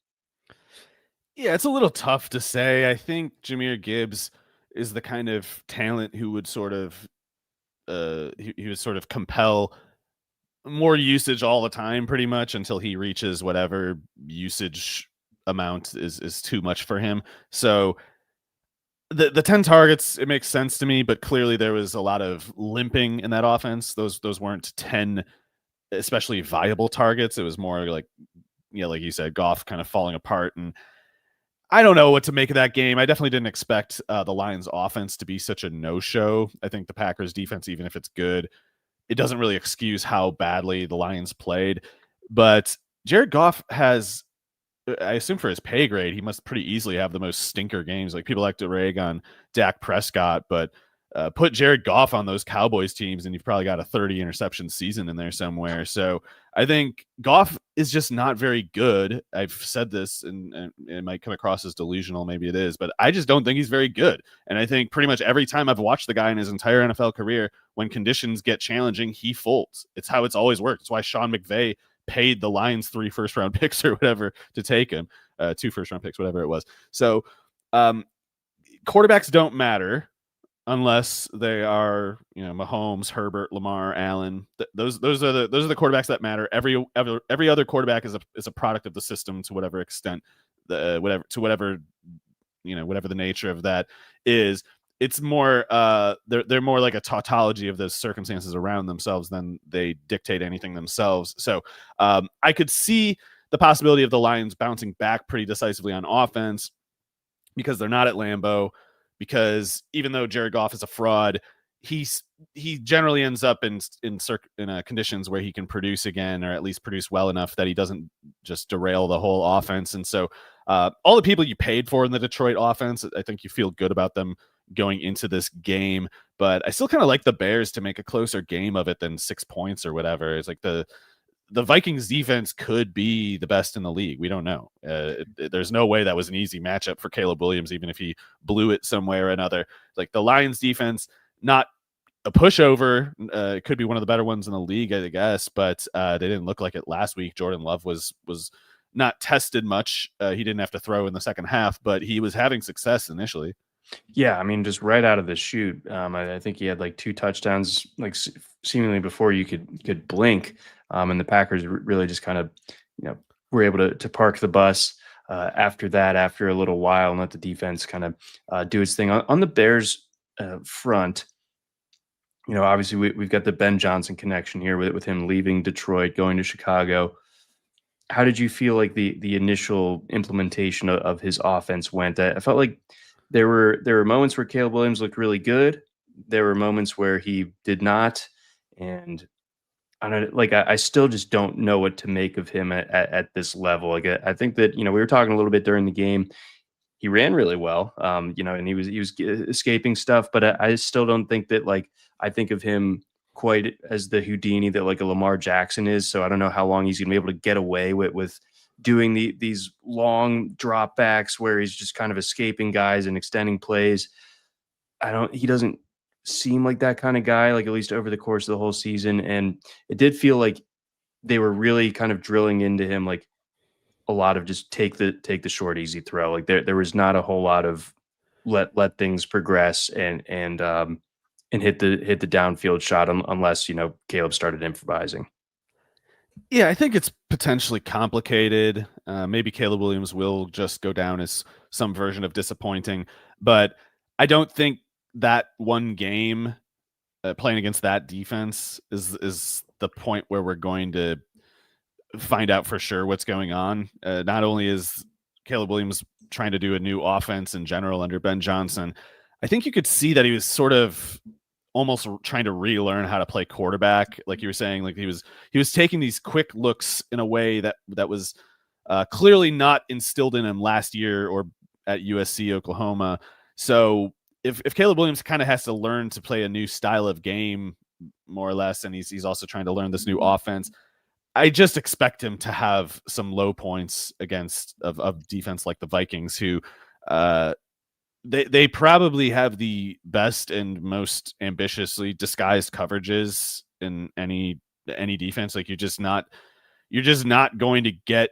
Yeah, it's a little tough to say. I think Jahmyr Gibbs is the kind of talent who would sort of he would sort of compel more usage all the time pretty much until he reaches whatever usage amount is too much for him. So the 10 targets, it makes sense to me, but clearly there was a lot of limping in that offense. Those weren't 10 especially viable targets. It was more like, like you said, Goff kind of falling apart. And I don't know what to make of that game. I definitely didn't expect the Lions offense to be such a no-show. I think the Packers defense, even if it's good, it doesn't really excuse how badly the Lions played. But Jared Goff has, I assume for his pay grade, he must pretty easily have the most stinker games. Like, people like to rag on Dak Prescott, but put Jared Goff on those Cowboys teams and you've probably got a 30 interception season in there somewhere. So I think Goff is just not very good. I've said this and it might come across as delusional. Maybe it is, but I just don't think he's very good. And I think pretty much every time I've watched the guy in his entire NFL career, when conditions get challenging, he folds. It's how it's always worked. It's why Sean McVay paid the Lions 3 first-round picks or whatever to take him, 2 first-round picks, whatever it was. So quarterbacks don't matter unless they are, Mahomes, Herbert, Lamar, Allen. Those are the quarterbacks that matter. Every other quarterback is a product of the system to whatever extent, whatever the nature of that is. It's more they're more like a tautology of the circumstances around themselves than they dictate anything themselves. So I could see the possibility of the Lions bouncing back pretty decisively on offense because they're not at Lambeau. Because even though Jared Goff is a fraud, he generally ends up in conditions where he can produce again, or at least produce well enough that he doesn't just derail the whole offense. And so all the people you paid for in the Detroit offense, I think you feel good about them going into this game. But I still kind of like the Bears to make a closer game of it than 6 points or whatever. It's like the Vikings defense could be the best in the league. We don't know. There's no way that was an easy matchup for Caleb Williams, even if he blew it somewhere or another. Like, the Lions defense, not a pushover. It could be one of the better ones in the league, I guess, but they didn't look like it last week. Jordan Love was not tested much. He didn't have to throw in the second half, but he was having success initially. Yeah, I mean, just right out of the chute, I think he had like 2 touchdowns, like seemingly before you could blink. And the Packers really just kind of, were able to park the bus after that, after a little while, and let the defense kind of do its thing. On the Bears front, obviously we've got the Ben Johnson connection here with him leaving Detroit, going to Chicago. How did you feel like the initial implementation of his offense went? I felt like there were moments where Caleb Williams looked really good. There were moments where he did not, and I still just don't know what to make of him at this level. Like, I think that we were talking a little bit during the game. He ran really well, and he was escaping stuff, but I still don't think that, like, I think of him quite as the Houdini that like a Lamar Jackson is. So I don't know how long he's gonna be able to get away with doing these long dropbacks where he's just kind of escaping guys and extending plays. He doesn't seem like that kind of guy, like, at least over the course of the whole season. And it did feel like they were really kind of drilling into him, like, a lot of just take the short, easy throw. Like, there was not a whole lot of let things progress and hit the downfield shot unless, Caleb started improvising. Yeah, I think it's potentially complicated. Maybe Caleb Williams will just go down as some version of disappointing, but I don't think that one game playing against that defense is the point where we're going to find out for sure what's going on. Not only is Caleb Williams trying to do a new offense in general under Ben Johnson, I think you could see that he was sort of almost trying to relearn how to play quarterback. Like you were saying, like he was taking these quick looks in a way that was clearly not instilled in him last year or at USC Oklahoma. So if Caleb Williams kind of has to learn to play a new style of game, more or less, and he's also trying to learn this new offense, I just expect him to have some low points against of defense like the Vikings, who they probably have the best and most ambitiously disguised coverages in any defense. Like, you're just not going to get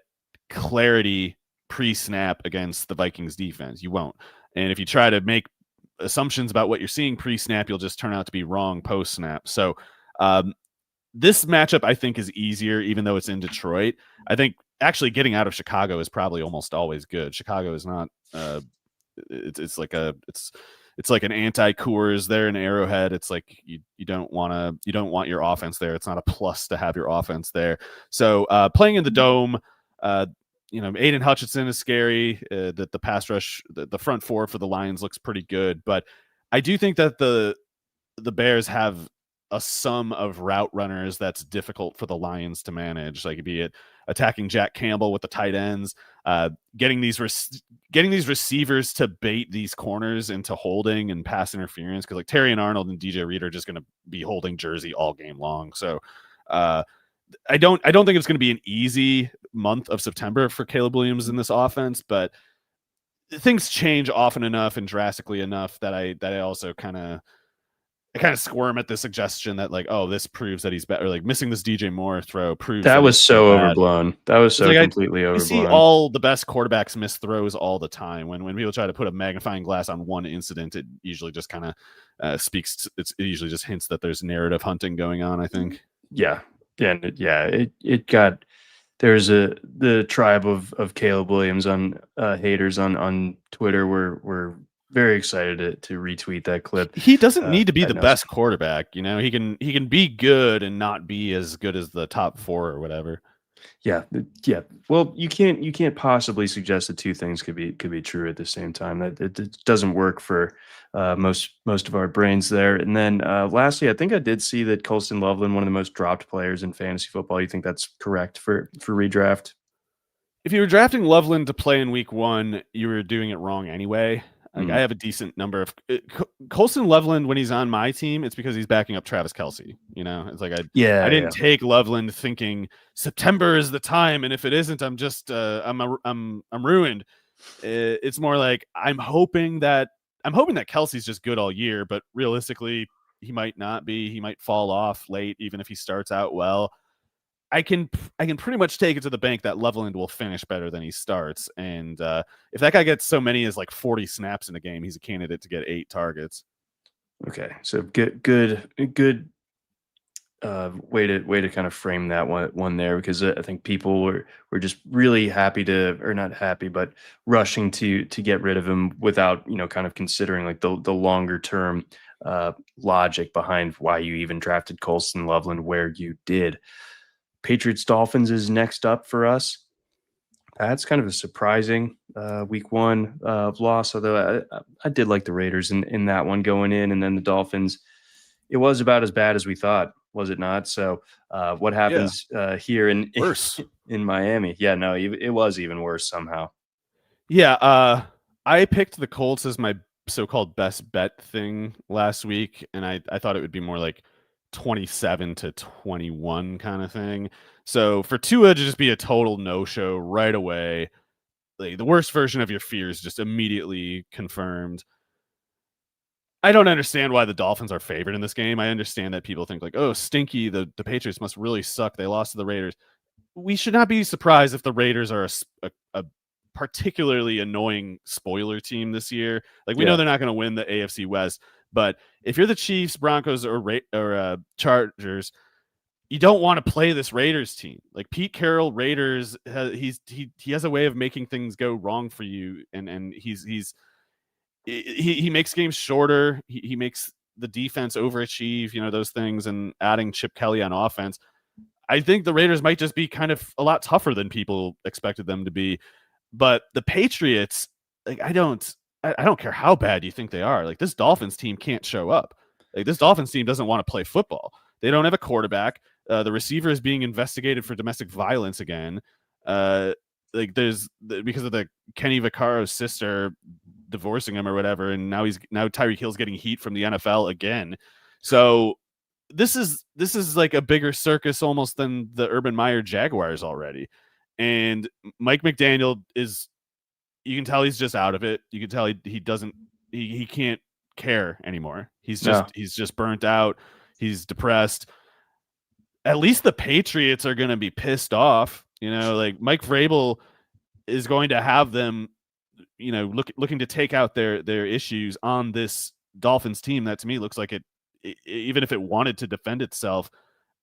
clarity pre-snap against the Vikings defense. You won't. And if you try to make assumptions about what you're seeing pre-snap, you'll just turn out to be wrong post-snap. So this matchup I think is easier, even though it's in Detroit. I think actually getting out of Chicago is probably almost always good. Chicago is not. It's like an anti-Coors there in Arrowhead. It's like you don't want your offense there. It's not a plus to have your offense there. So playing in the dome, Aiden Hutchinson is scary. That the pass rush, the front four for the Lions looks pretty good, but I do think that the Bears have a sum of route runners that's difficult for the Lions to manage, like be it attacking Jack Campbell with the tight ends, getting these receivers to bait these corners into holding and pass interference, because like Terry and Arnold and DJ Reed are just going to be holding Jersey all game long. So I don't think it's going to be an easy month of September for Caleb Williams in this offense, but things change often enough and drastically enough that I also kind of squirm at the suggestion that like, oh, this proves that he's better. Like missing this DJ Moore throw proves that was so overblown. That was so completely overblown. I see all the best quarterbacks miss throws all the time. When people try to put a magnifying glass on one incident, it usually just kind of it usually just hints that there's narrative hunting going on, I think. Yeah. It got, there's the tribe of Caleb Williams on haters on Twitter were very excited to retweet that clip. He doesn't need to be the best quarterback. He can be good and not be as good as the top four or whatever. Yeah. Well, you can't possibly suggest that two things could be true at the same time. That it doesn't work for most of our brains there. And then lastly, I think I did see that Colston Loveland, one of the most dropped players in fantasy football. You think that's correct for redraft? If you were drafting Loveland to play in week 1, you were doing it wrong anyway. Like I have a decent number of Colston Loveland when he's on my team. It's because he's backing up Travis Kelce. It's like I didn't take Loveland thinking September is the time, and if it isn't, I'm just I'm ruined. It's more like I'm hoping that Kelce's just good all year, but realistically, he might not be. He might fall off late, even if he starts out well. I can pretty much take it to the bank that Loveland will finish better than he starts. And if that guy gets so many as like 40 snaps in a game, he's a candidate to get 8 targets. Okay. So good way to kind of frame that one there, because I think people were just really not happy, but rushing to get rid of him without, kind of considering like the longer term logic behind why you even drafted Colston Loveland where you did. Patriots Dolphins is next up for us. That's kind of a surprising week 1 loss, although I did like the Raiders in that one going in, and then the Dolphins. It was about as bad as we thought, was it not? So what happens here in Miami? Yeah, no, it was even worse somehow. Yeah, I picked the Colts as my so-called best bet thing last week, and I thought it would be more like 27-21 kind of thing. So for Tua to just be a total no-show right away, like the worst version of your fears just immediately confirmed. I don't understand why the Dolphins are favored in this game. I understand that people think like, oh, stinky, the Patriots must really suck. They lost to the Raiders. We should not be surprised if the Raiders are a particularly annoying spoiler team this year. Like we know they're not going to win the AFC West, but if you're the Chiefs, Broncos, or Chargers, you don't want to play this Raiders team. Like Pete Carroll, Raiders, he has a way of making things go wrong for you, and he makes games shorter. He makes the defense overachieve, those things, and adding Chip Kelly on offense. I think the Raiders might just be kind of a lot tougher than people expected them to be. But the Patriots, like I don't care how bad you think they are. Like this Dolphins team can't show up. Like this Dolphins team doesn't want to play football. They don't have a quarterback. The receiver is being investigated for domestic violence again. Like there's because of the Kenny Vaccaro's sister divorcing him or whatever, and now Tyreek Hill's getting heat from the NFL again. So this is like a bigger circus almost than the Urban Meyer Jaguars already. And Mike McDaniel you can tell he's just out of it. You can tell he can't care anymore. He's just burnt out. He's depressed. At least the Patriots are going to be pissed off. Like Mike Vrabel is going to have them, looking to take out their issues on this Dolphins team that to me looks like it, even if it wanted to defend itself,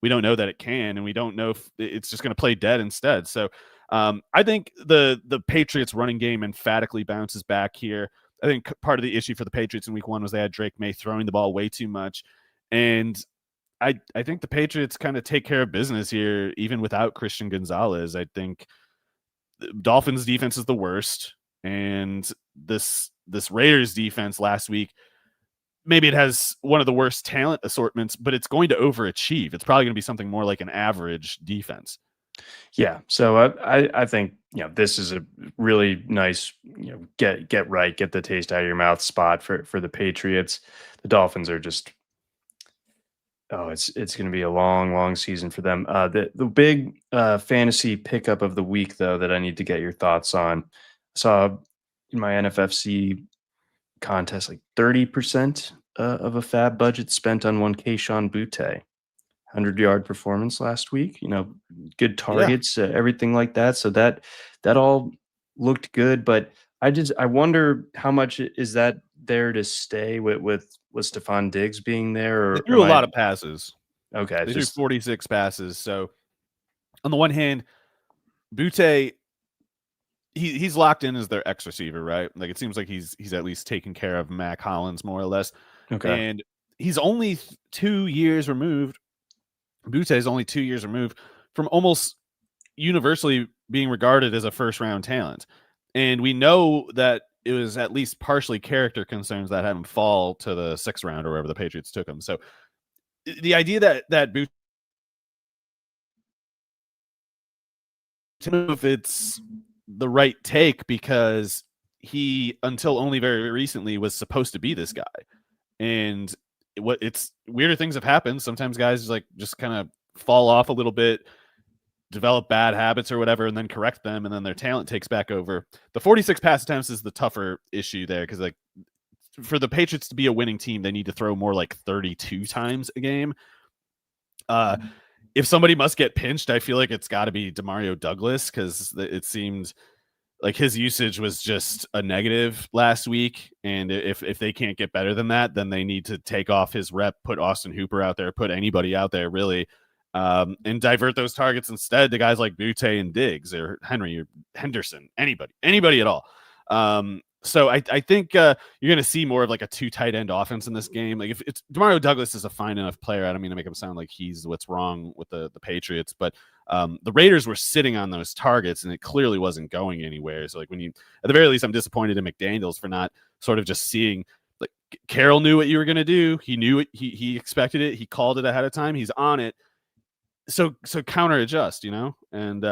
we don't know that it can, and we don't know if it's just going to play dead instead. So I think the Patriots running game emphatically bounces back here. I think part of the issue for the Patriots in week 1 was they had Drake May throwing the ball way too much. And I think the Patriots kind of take care of business here, even without Christian Gonzalez. I think the Dolphins defense is the worst. And this Raiders defense last week, maybe it has one of the worst talent assortments, but it's going to overachieve. It's probably going to be something more like an average defense. Yeah. So I think, this is a really nice, get the taste out of your mouth spot for the Patriots. The Dolphins are just, it's going to be a long season for them. The big fantasy pickup of the week, though, that I need to get your thoughts on. I saw in my NFFC contest, like 30% of a fab budget spent on one Kayshon Boutte. 100-yard performance last week, good targets, everything like that. So that all looked good, but I wonder how much is that there to stay with Stephon Diggs being there? Or they threw a lot of passes. Okay. They threw 46 passes. So on the one hand, Boutte, he's locked in as their X receiver, right? Like it seems like he's at least taking care of Mac Hollins more or less. Okay. And he's only 2 years removed. Boutte is only 2 years removed from almost universally being regarded as a first-round talent. And we know that it was at least partially character concerns that had him fall to the 6th round or wherever the Patriots took him. So the idea that Boutte, if it's the right take, because he, until only very recently, was supposed to be this guy. And weirder things have happened. Sometimes guys just kind of fall off a little bit, develop bad habits or whatever, and then correct them, and then their talent takes back over. The 46 pass attempts is the tougher issue there, because for the Patriots to be a winning team, they need to throw more like 32 times a game. If somebody must get pinched, I feel like it's got to be Demario Douglas, because it seemed like his usage was just a negative last week. And if they can't get better than that, then they need to take off his rep, put Austin Hooper out there, put anybody out there really, and divert those targets instead to guys like Boutte and Diggs or Henry or Henderson, anybody at all. So I think you're going to see more of like a 2 tight end offense in this game. Like if it's Demario Douglas is a fine enough player. I don't mean to make him sound like he's what's wrong with the Patriots, but the Raiders were sitting on those targets and it clearly wasn't going anywhere. So like at the very least, I'm disappointed in McDaniels for not sort of just seeing, like, Carroll knew what you were going to do. He knew it. He expected it. He called it ahead of time. He's on it. So counter adjust, and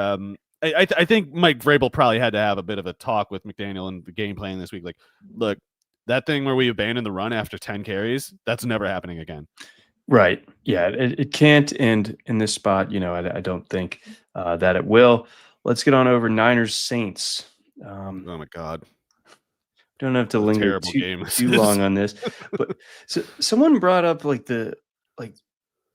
I think Mike Vrabel probably had to have a bit of a talk with McDaniel and the game plan this week. Like, look, that thing where we abandoned the run after 10 carries, that's never happening again. Right. Yeah, it can't. And in this spot, I don't think that it will. Let's get on over Niners Saints. Oh my God. Don't have to linger too long on this, but so someone brought up like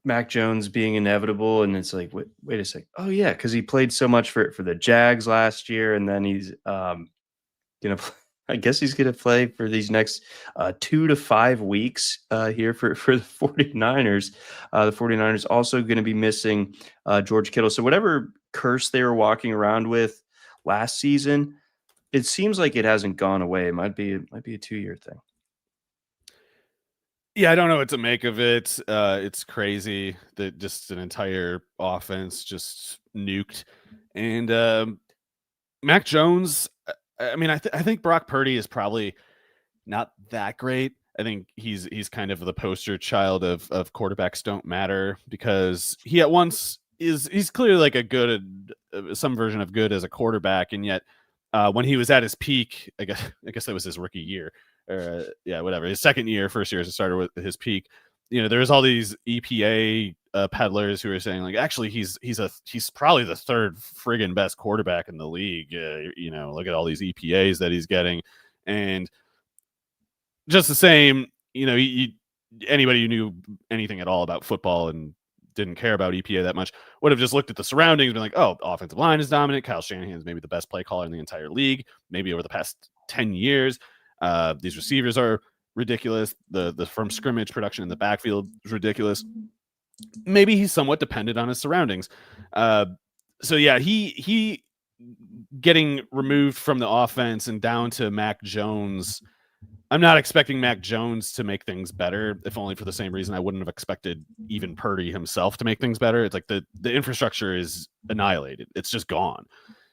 Mac Jones being inevitable, and it's like, wait a sec. Oh yeah, because he played so much for the Jags last year, and then he's I guess he's gonna play for these next 2 to 5 weeks here for the 49ers. The 49ers also going to be missing George Kittle. So whatever curse they were walking around with last season, it seems like it hasn't gone away. It might be a 2-year thing. Yeah, I don't know what to make of it. It's crazy that just an entire offense just nuked. And Mac Jones, I mean, I think Brock Purdy is probably not that great. I think he's kind of the poster child of quarterbacks don't matter, because he at once he's clearly like a good, some version of good as a quarterback, and yet when he was at his peak, I guess that was his rookie year. Whatever. His second year, first year as a starter with his peak. There's all these EPA peddlers who are saying like, actually, he's probably the 3rd friggin' best quarterback in the league. Look at all these EPAs that he's getting, and just the same. Anybody who knew anything at all about football and didn't care about EPA that much would have just looked at the surroundings and been like, oh, offensive line is dominant. Kyle Shanahan is maybe the best play caller in the entire league, maybe over the past 10 years. These receivers are ridiculous. The from scrimmage production in the backfield is ridiculous. maybe he's somewhat dependent on his surroundings. So yeah, he getting removed from the offense and down to Mac Jones. I'm not expecting Mac Jones to make things better, if only for the same reason I wouldn't have expected even Purdy himself to make things better. It's like the infrastructure is annihilated. It's just gone.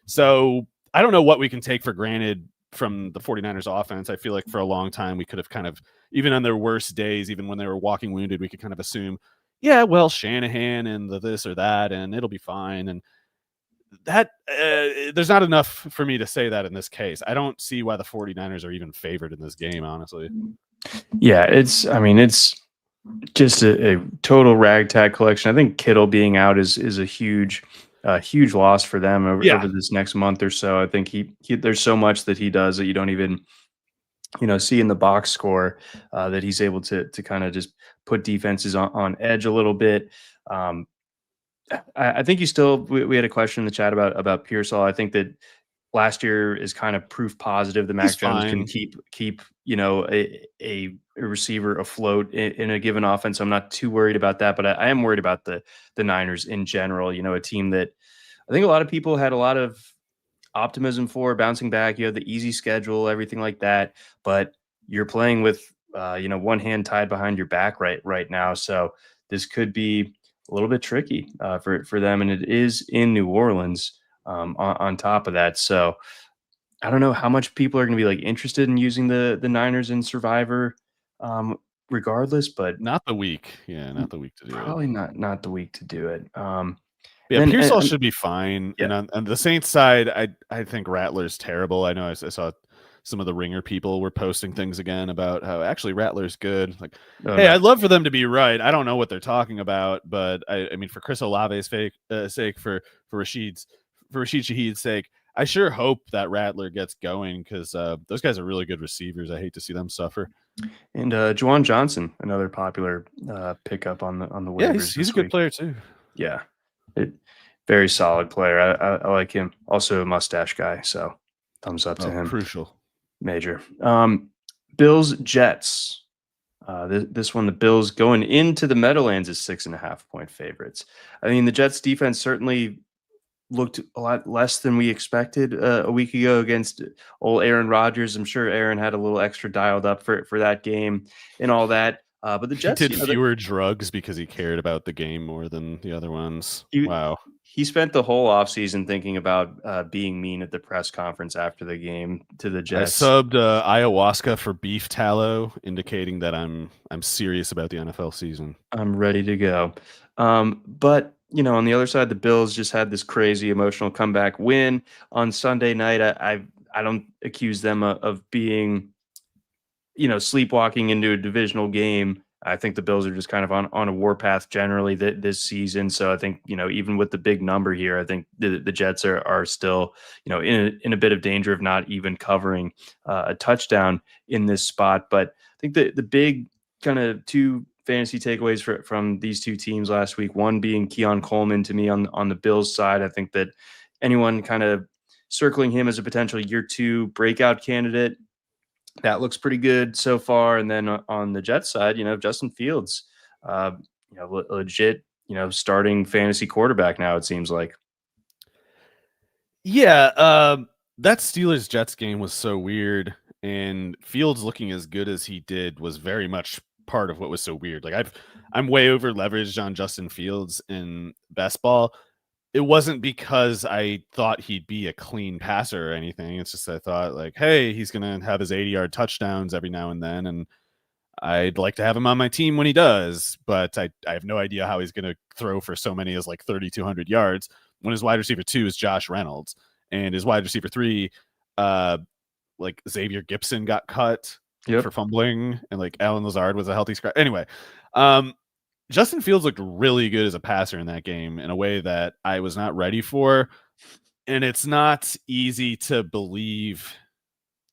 So I don't know what we can take for granted from the 49ers offense. I feel like for a long time we could have kind of, even on their worst days, even when they were walking wounded, we could kind of assume, yeah, well, Shanahan and the this or that, and it'll be fine. And that there's not enough for me to say that in this case. I don't see why the 49ers are even favored in this game, honestly. Yeah, it's just a total ragtag collection. I think Kittle being out is a huge loss for them over this next month or so. I think he there's so much that he does that you don't even see in the box score, that he's able to kind of just put defenses on edge a little bit. I think we had a question in the chat about Pearsall. I think that last year is kind of proof positive that Mac Jones can keep a receiver afloat in a given offense. I'm not too worried about that, but I am worried about the Niners in general. A team that I think a lot of people had a lot of optimism for bouncing back. You have the easy schedule, everything like that, but you're playing with one hand tied behind your back right now. So this could be a little bit tricky for them, and it is in New Orleans. On top of that, so I don't know how much people are going to be like interested in using the Niners in Survivor, regardless. But not the week, not the week to do probably it. not the week to do it. Pearsall should be fine. Yeah. And on the Saints side, I think Rattler's terrible. I know I saw some of the Ringer people were posting things again about how actually Rattler's good. Like, hey, I'd love for them to be right. I don't know what they're talking about, but I mean, for Chris Olave's sake, for Rashid Shaheed's sake, I sure hope that Rattler gets going because those guys are really good receivers. I hate to see them suffer. And Juwan Johnson, another popular pickup on the waivers. Yeah, he's a good player too. Yeah, very solid player. I like him. Also a mustache guy, so thumbs up to him. Crucial. Major. Bills Jets. This one, the Bills going into the Meadowlands is 6.5 point favorites. I mean, the Jets defense certainly looked a lot less than we expected a week ago against old Aaron Rodgers. I'm sure Aaron had a little extra dialed up for that game and all that. But the Jets did fewer drugs because he cared about the game more than the other ones. Wow. He spent the whole offseason thinking about being mean at the press conference after the game to the Jets. I subbed ayahuasca for beef tallow, indicating that I'm serious about the NFL season. I'm ready to go. But on the other side, the Bills just had this crazy emotional comeback win on Sunday night. I don't accuse them of being, sleepwalking into a divisional game. I think the Bills are just kind of on a warpath generally this season. So I think, even with the big number here, I think the Jets are still, in a bit of danger of not even covering a touchdown in this spot. But I think the big kind of two fantasy takeaways from these two teams last week, one being Keon Coleman to me on the Bills side. I think that anyone kind of circling him as a potential year 2 breakout candidate, that looks pretty good so far. And then on the Jets side, Justin Fields, legit, starting fantasy quarterback now, it seems like. Yeah, that Steelers Jets game was so weird, and Fields looking as good as he did was very much part of what was so weird. Like I'm way over leveraged on Justin Fields in best ball. It wasn't because I thought he'd be a clean passer or anything. It's just I thought like, hey, he's going to have his 80-yard touchdowns every now and then, and I'd like to have him on my team when he does, but I have no idea how he's going to throw for so many as like 3,200 yards when his wide receiver 2 is Josh Reynolds, and his wide receiver 3, like Xavier Gibson got cut for fumbling, and like Alan Lazard was a healthy scratch. Anyway, Justin Fields looked really good as a passer in that game in a way that I was not ready for. And it's not easy to believe.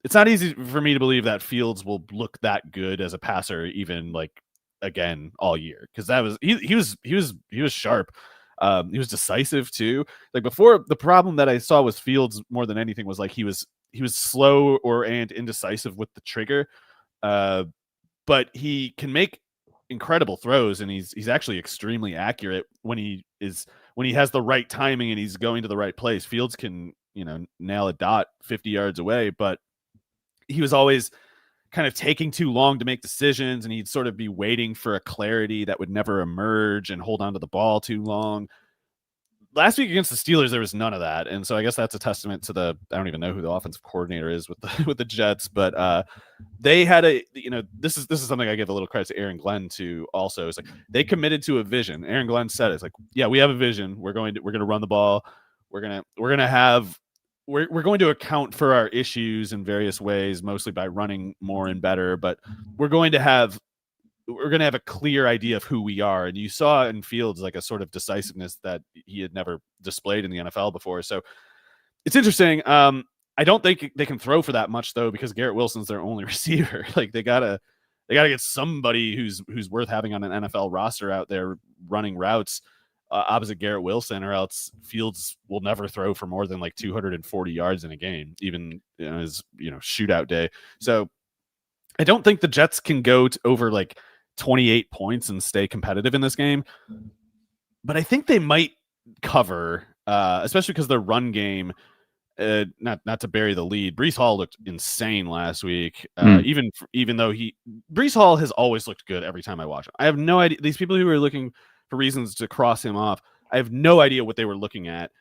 It's not easy for me to believe that Fields will look that good as a passer, even like again all year. Cause that was, he was sharp. He was decisive too. Like before, the problem that I saw with Fields more than anything was like, he was slow and indecisive with the trigger. But he can make incredible throws, and he's actually extremely accurate when he has the right timing and he's going to the right place. Fields can, nail a dot 50 yards away, but he was always kind of taking too long to make decisions, and he'd sort of be waiting for a clarity that would never emerge and hold on to the ball too long. Last week against the Steelers, there was none of that, and so I guess that's a testament to I don't even know who the offensive coordinator is with the Jets, but they had this is something I give a little credit to Aaron Glenn to also. It's like they committed to a vision. Aaron Glenn said it's like, yeah, we have a vision. We're going to run the ball. We're going to account for our issues in various ways, mostly by running more and better, but we're going to have a clear idea of who we are. And you saw in Fields like a sort of decisiveness that he had never displayed in the NFL before. So it's interesting. I don't think they can throw for that much though, because Garrett Wilson's their only receiver. Like they gotta get somebody who's worth having on an NFL roster out there running routes opposite Garrett Wilson, or else Fields will never throw for more than like 240 yards in a game, even his shootout day. So I don't think the Jets can go over like 28 points and stay competitive in this game, but I think they might cover, especially because their run game, not to bury the lead. Breece Hall looked insane last week. Even though Breece Hall has always looked good every time I watch him. I have no idea. These people who are looking for reasons to cross him off, I have no idea what they were looking at.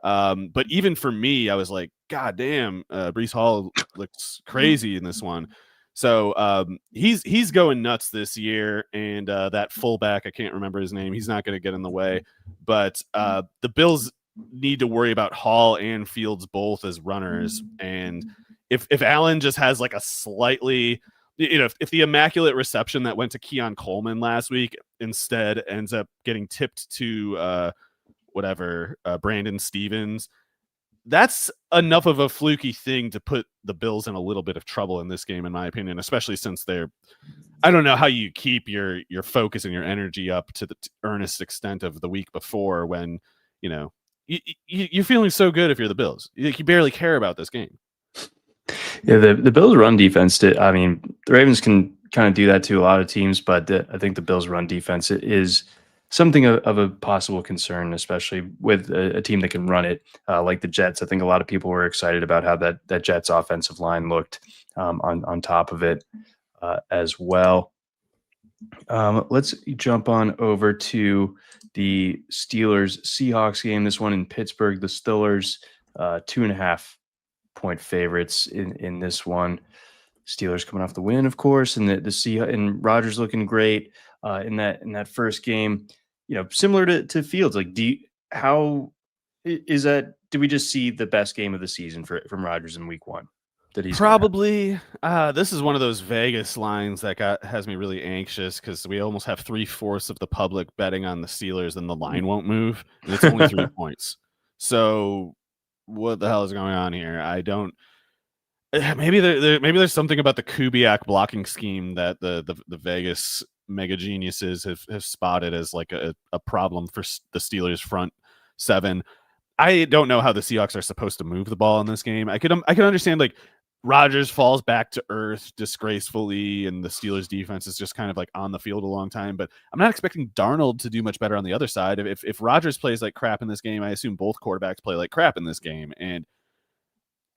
But even for me, I was like, God damn, Breece Hall looks crazy in this one. So he's going nuts this year, and that fullback, I can't remember his name, he's not going to get in the way. But the Bills need to worry about Hall and Fields both as runners. And if Allen just has like a slightly, if the immaculate reception that went to Keon Coleman last week instead ends up getting tipped to Brandon Stevens, that's enough of a fluky thing to put the Bills in a little bit of trouble in this game, in my opinion, especially since I don't know how you keep your focus and your energy up to the earnest extent of the week before when, you're feeling so good if you're the Bills. You barely care about this game. Yeah, the Bills' run defense, the Ravens can kind of do that to a lot of teams, but I think the Bills' run defense is something of a possible concern, especially with a team that can run it like the Jets. I think a lot of people were excited about how that Jets offensive line looked on top of it as well. Let's jump on over to the Steelers-Seahawks game. This one in Pittsburgh. The Steelers 2.5-point favorites in this one. Steelers coming off the win, of course, and and Rodgers looking great in that first game. Similar to Fields. Like, do we just see the best game of the season from Rodgers in week one? That he's probably this is one of those Vegas lines that has me really anxious, because we almost have 3/4 of the public betting on the Steelers and the line won't move, and it's only 3 points. So what the hell is going on here? I don't. Maybe there's something about the Kubiak blocking scheme that the Vegas mega geniuses have spotted as like a problem for the Steelers front seven. I don't know how the Seahawks are supposed to move the ball in this game. I could understand like Rodgers falls back to earth disgracefully, and the Steelers defense is just kind of like on the field a long time. But I'm not expecting Darnold to do much better on the other side. If Rodgers plays like crap in this game, I assume both quarterbacks play like crap in this game. And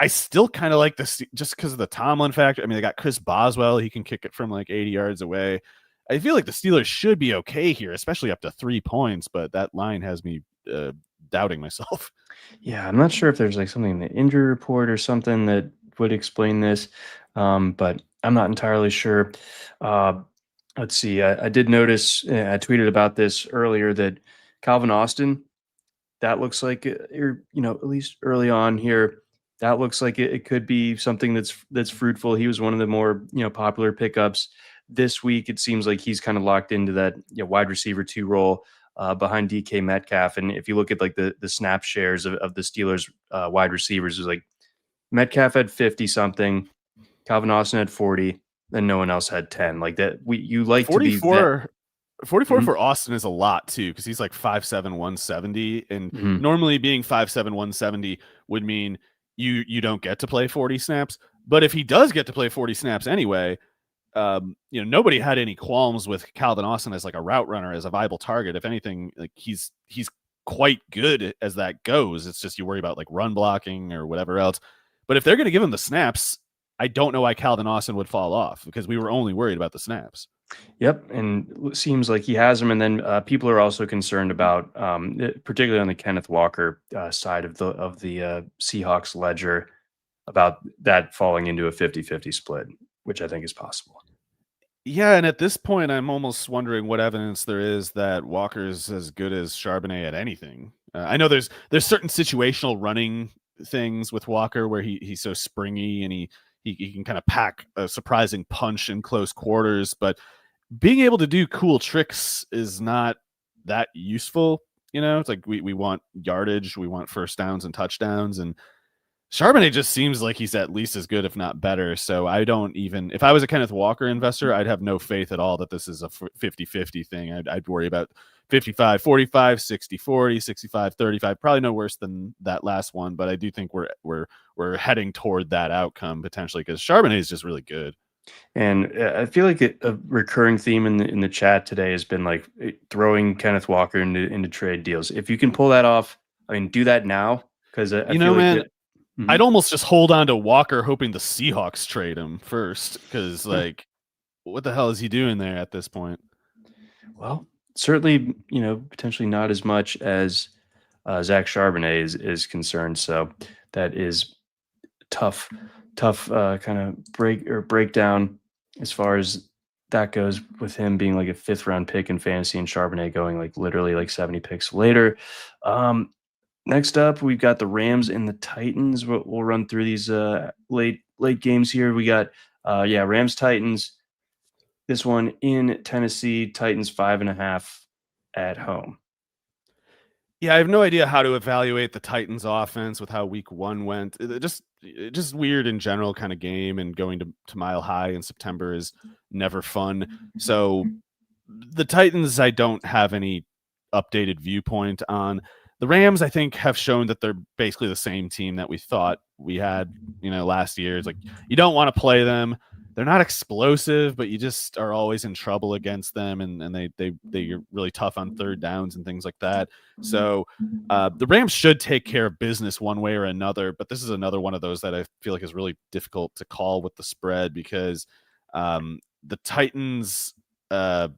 I still kind of like this just because of the Tomlin factor. I mean, they got Chris Boswell. He can kick it from like 80 yards away. I feel like the Steelers should be okay here, especially up to 3 points. But that line has me doubting myself. Yeah, I'm not sure if there's like something in the injury report or something that would explain this, but I'm not entirely sure. Let's see. I did notice, I tweeted about this earlier, that Calvin Austin, that looks like, at least early on here, that looks like it could be something that's fruitful. He was one of the more popular pickups this week. It seems like he's kind of locked into that wide receiver 2 role behind DK Metcalf. And if you look at like the snap shares of the Steelers wide receivers, there's like Metcalf had 50 something, Calvin Austin had 40, and no one else had 10. Like that, you like 44. To be 44 for Austin is a lot too, because he's like 5'7", 170, and normally being 5'7", 170 would mean you don't get to play 40 snaps. But if he does get to play 40 snaps anyway, nobody had any qualms with Calvin Austin as like a route runner, as a viable target. If anything, like he's quite good as that goes. It's just you worry about like run blocking or whatever else. But if they're going to give him the snaps, I don't know why Calvin Austin would fall off, because we were only worried about the snaps. Yep, and it seems like he has them. And then people are also concerned about, particularly on the Kenneth Walker side of the Seahawks ledger, about that falling into a 50-50 split, which I think is possible. Yeah, and at this point, I'm almost wondering what evidence there is that Walker's as good as Charbonnet at anything. I know there's certain situational running things with Walker where he's so springy and he can kind of pack a surprising punch in close quarters, but being able to do cool tricks is not that useful. It's like we want yardage, we want first downs and touchdowns, and Charbonnet just seems like he's at least as good, if not better. So I don't even, if I was a Kenneth Walker investor, I'd have no faith at all that this is a 50-50 thing. I'd worry about 55-45, 60-40, 65-35, probably no worse than that last one. But I do think we're heading toward that outcome potentially, because Charbonnet is just really good. And I feel like a recurring theme in the chat today has been like throwing Kenneth Walker into trade deals. If you can pull that off, I mean, do that now, because I feel like man, I'd almost just hold on to Walker, hoping the Seahawks trade him first, because like, what the hell is he doing there at this point? Well, certainly, potentially not as much as Zach Charbonnet is concerned. So that is tough kind of breakdown as far as that goes, with him being like a 5th round pick in fantasy and Charbonnet going like literally like 70 picks later. Next up, we've got the Rams and the Titans. We'll run through these late games here. We got Rams Titans. This one in Tennessee. Titans 5.5 at home. Yeah, I have no idea how to evaluate the Titans offense with how week 1 went. Just weird in general kind of game, and going to Mile High in September is never fun. So the Titans, I don't have any updated viewpoint on. The Rams, I think, have shown that they're basically the same team that we thought we had, last year. It's like, you don't want to play them. They're not explosive, but you just are always in trouble against them, and they're really tough on third downs and things like that. So the Rams should take care of business one way or another, but this is another one of those that I feel like is really difficult to call with the spread, because the Titans, the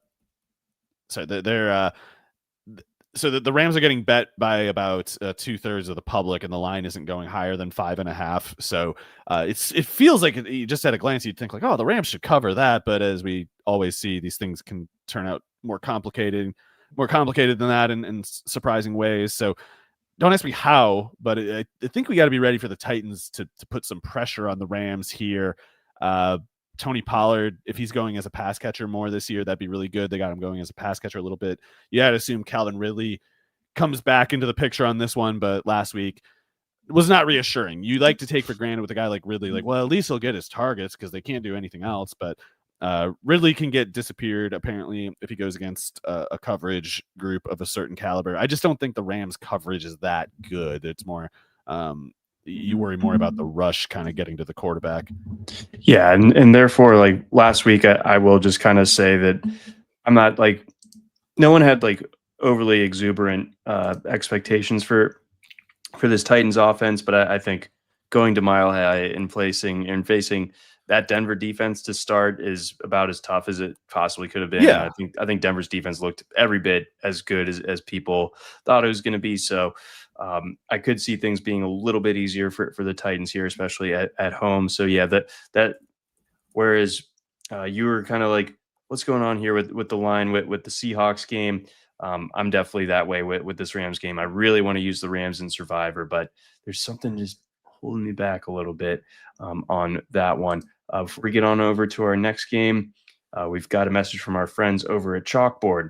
Rams are getting bet by about 2/3 of the public, and the line isn't going higher than 5.5. So it feels like you just at a glance you'd think like, oh, the Rams should cover that. But as we always see, these things can turn out more complicated than that in surprising ways. So don't ask me how, but I think we got to be ready for the Titans to put some pressure on the Rams here. Tony Pollard, if he's going as a pass catcher more this year, that'd be really good. They got him going as a pass catcher a little bit. You had to assume Calvin Ridley comes back into the picture on this one, but last week was not reassuring. You like to take for granted with a guy like Ridley, like, well, at least he'll get his targets because they can't do anything else. But Ridley can get disappeared, apparently, if he goes against a coverage group of a certain caliber. I just don't think the Rams coverage is that good. It's more you worry more about the rush kind of getting to the quarterback. Yeah, and therefore, like last week, I will just kind of say that I'm not like, no one had like overly exuberant expectations for this Titans offense, but I think going to Mile High and facing that Denver defense to start is about as tough as it possibly could have been. Yeah, I think Denver's defense looked every bit as good as people thought it was going to be. So I could see things being a little bit easier for the Titans here, especially at home. So yeah, that whereas you were kind of like, what's going on here with the line with the Seahawks game? I'm definitely that way with this Rams game. I really want to use the Rams in Survivor, but there's something just holding me back a little bit on that one. Before we get on over to our next game, we've got a message from our friends over at Chalkboard.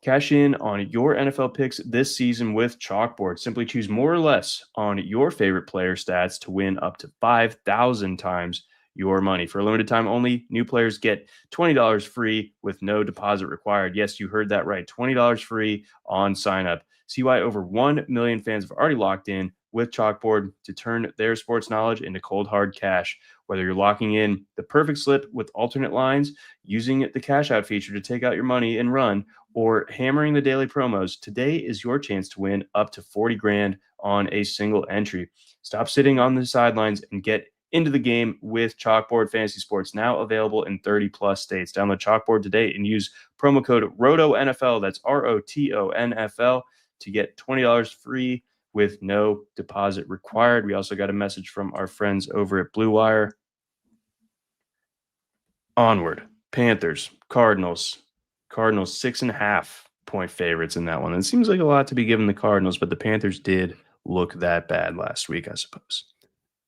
Cash in on your NFL picks this season with Chalkboard. Simply choose more or less on your favorite player stats to win up to 5,000 times your money. For a limited time only, new players get $20 free with no deposit required. Yes, you heard that right. $20 free on sign up. See why over 1 million fans have already locked in with Chalkboard to turn their sports knowledge into cold hard cash. Whether you're locking in the perfect slip with alternate lines, using the cash out feature to take out your money and run, or hammering the daily promos, today is your chance to win up to 40 grand on a single entry. Stop sitting on the sidelines and get into the game with Chalkboard Fantasy Sports, now available in 30 plus states. Download Chalkboard today and use promo code ROTONFL, that's ROTONFL, to get $20 free with no deposit required. We also got a message from our friends over at Blue Wire. Onward. Panthers, Cardinals. Cardinals 6.5-point favorites in that one. It seems like a lot to be given the Cardinals, but the Panthers did look that bad last week, I suppose.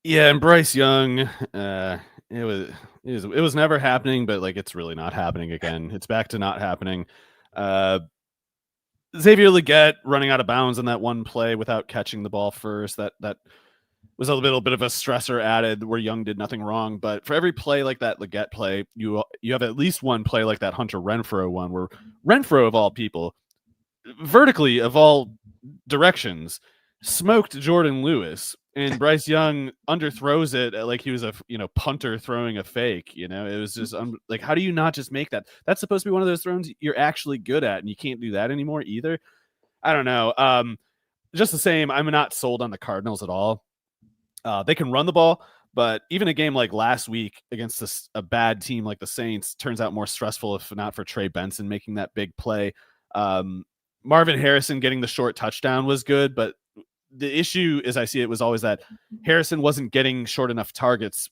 Yeah, and Bryce Young, it was never happening, but like it's really not happening again. It's back to not happening. Xavier Legette running out of bounds on that one play without catching the ball first. That was a little bit of a stressor added where Young did nothing wrong. But for every play like that Legette play, you have at least one play like that Hunter Renfrow one, where Renfrow, of all people, vertically of all directions, smoked Jordan Lewis, and Bryce Young underthrows it like he was a punter throwing a fake. It was just like, how do you not just make that? That's supposed to be one of those throws you're actually good at, and you can't do that anymore either. I don't know. Just the same, I'm not sold on the Cardinals at all. They can run the ball, but even a game like last week against a bad team like the Saints turns out more stressful if not for Trey Benson making that big play. Marvin Harrison getting the short touchdown was good, but the issue, as I see it, was always that Harrison wasn't getting short enough targets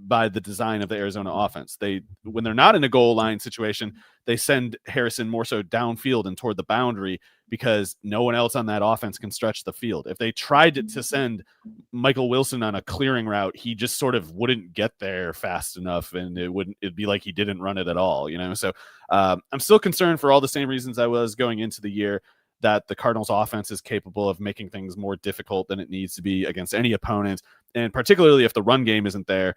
by the design of the Arizona offense. When they're not in a goal line situation, they send Harrison more so downfield and toward the boundary because no one else on that offense can stretch the field. If they tried to send Michael Wilson on a clearing route, he just sort of wouldn't get there fast enough, and it'd be like he didn't run it at all, So I'm still concerned for all the same reasons I was going into the year, that the Cardinals offense is capable of making things more difficult than it needs to be against any opponent. And particularly if the run game isn't there,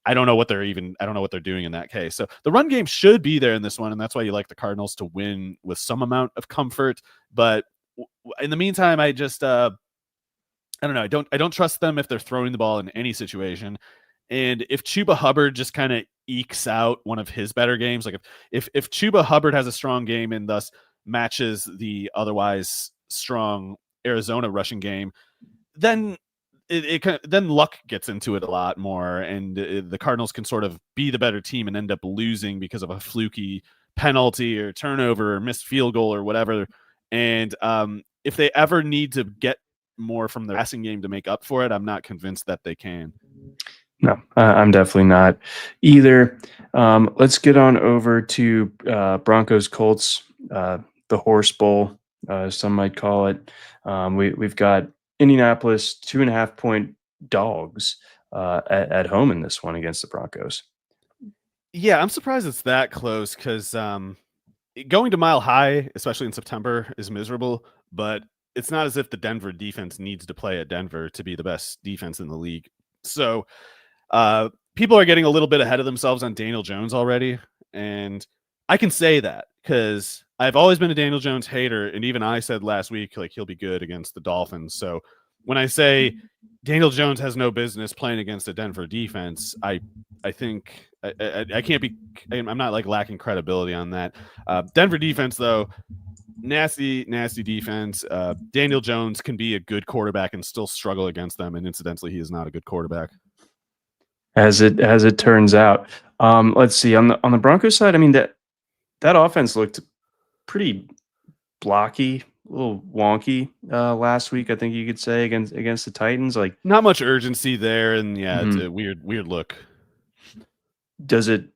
I don't know what they're doing in that case. So the run game should be there in this one. And that's why you like the Cardinals to win with some amount of comfort. But in the meantime, I just, I don't know. I don't trust them if they're throwing the ball in any situation. And if Chuba Hubbard just kind of ekes out one of his better games, like if Chuba Hubbard has a strong game and thus matches the otherwise strong Arizona rushing game, then then luck gets into it a lot more, and the Cardinals can sort of be the better team and end up losing because of a fluky penalty or turnover or missed field goal or whatever. And if they ever need to get more from the passing game to make up for it, I'm not convinced that they can. No, I'm definitely not either. Let's get on over to Broncos Colts, the Horse Bowl, some might call it. We've got Indianapolis 2.5-point dogs at home in this one against the Broncos. Yeah, I'm surprised it's that close because going to Mile High, especially in September, is miserable. But it's not as if the Denver defense needs to play at Denver to be the best defense in the league. So people are getting a little bit ahead of themselves on Daniel Jones already. And I can say that because I've always been a Daniel Jones hater. And even I said last week, like, he'll be good against the Dolphins. So when I say Daniel Jones has no business playing against a Denver defense, I think I can't be, I'm not like lacking credibility on that. Denver defense, though, nasty defense. Daniel Jones can be a good quarterback and still struggle against them. And incidentally, he is not a good quarterback. As it turns out. Let's see, on the Broncos side, I mean, that offense looked pretty blocky, a little wonky last week, I think you could say, against the Titans. Like, not much urgency there, and it's a weird look. Does it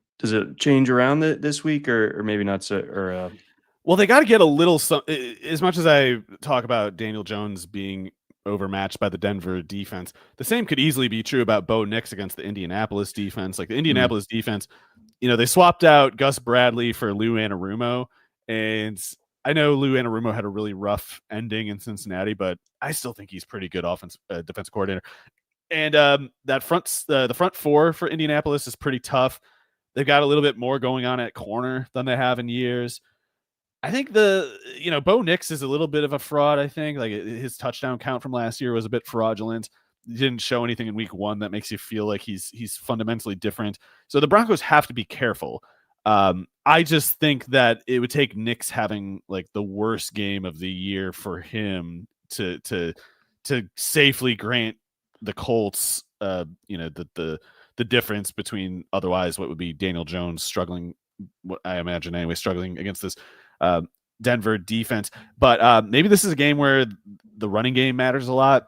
change around this week, or maybe not so? Or well, they got to get a little. As much as I talk about Daniel Jones being overmatched by the Denver defense, the same could easily be true about Bo Nix against the Indianapolis defense. Like the Indianapolis defense, they swapped out Gus Bradley for Lou Anarumo, and I know Lou Anarumo had a really rough ending in Cincinnati, but I still think he's pretty good defensive coordinator. And the front four for Indianapolis is pretty tough. They've got a little bit more going on at corner than they have in years. I think Bo Nix is a little bit of a fraud. I think like his touchdown count from last year was a bit fraudulent. He didn't show anything in week 1 that makes you feel like he's fundamentally different. So the Broncos have to be careful. I just think that it would take Nix having like the worst game of the year for him to safely grant the Colts, the difference between otherwise what would be Daniel Jones struggling, what I imagine anyway, struggling against this Denver defense. But maybe this is a game where the running game matters a lot.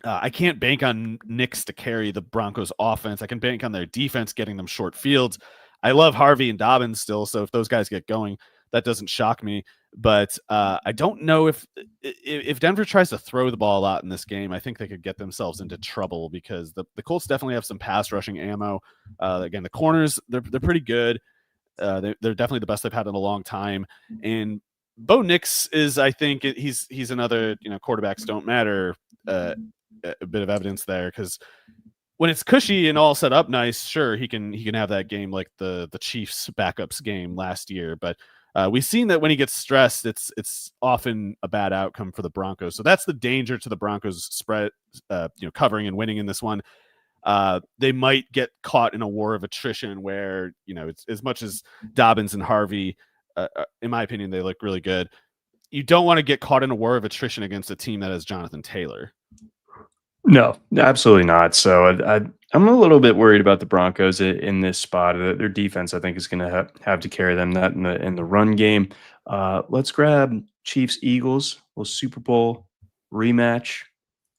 I can't bank on Nix to carry the Broncos offense. I can bank on their defense getting them short fields. I love Harvey and Dobbins still, so if those guys get going, that doesn't shock me. But I don't know if Denver tries to throw the ball a lot in this game, I think they could get themselves into trouble because the Colts definitely have some pass rushing ammo. Again, the corners, they're pretty good. They're definitely the best they've had in a long time. And Bo Nix is, I think, he's another, quarterbacks don't matter a bit of evidence there, because when it's cushy and all set up nice, sure, he can have that game like the Chiefs backups game last year. But we've seen that when he gets stressed, it's often a bad outcome for the Broncos. So that's the danger to the Broncos spread, covering and winning in this one. They might get caught in a war of attrition where, it's as much as Dobbins and Harvey, in my opinion, they look really good. You don't want to get caught in a war of attrition against a team that has Jonathan Taylor. No, absolutely not. So I'm a little bit worried about the Broncos in this spot. Their defense, I think, is going to have to carry them that in the run game. Let's grab Chiefs Eagles, little Super Bowl rematch.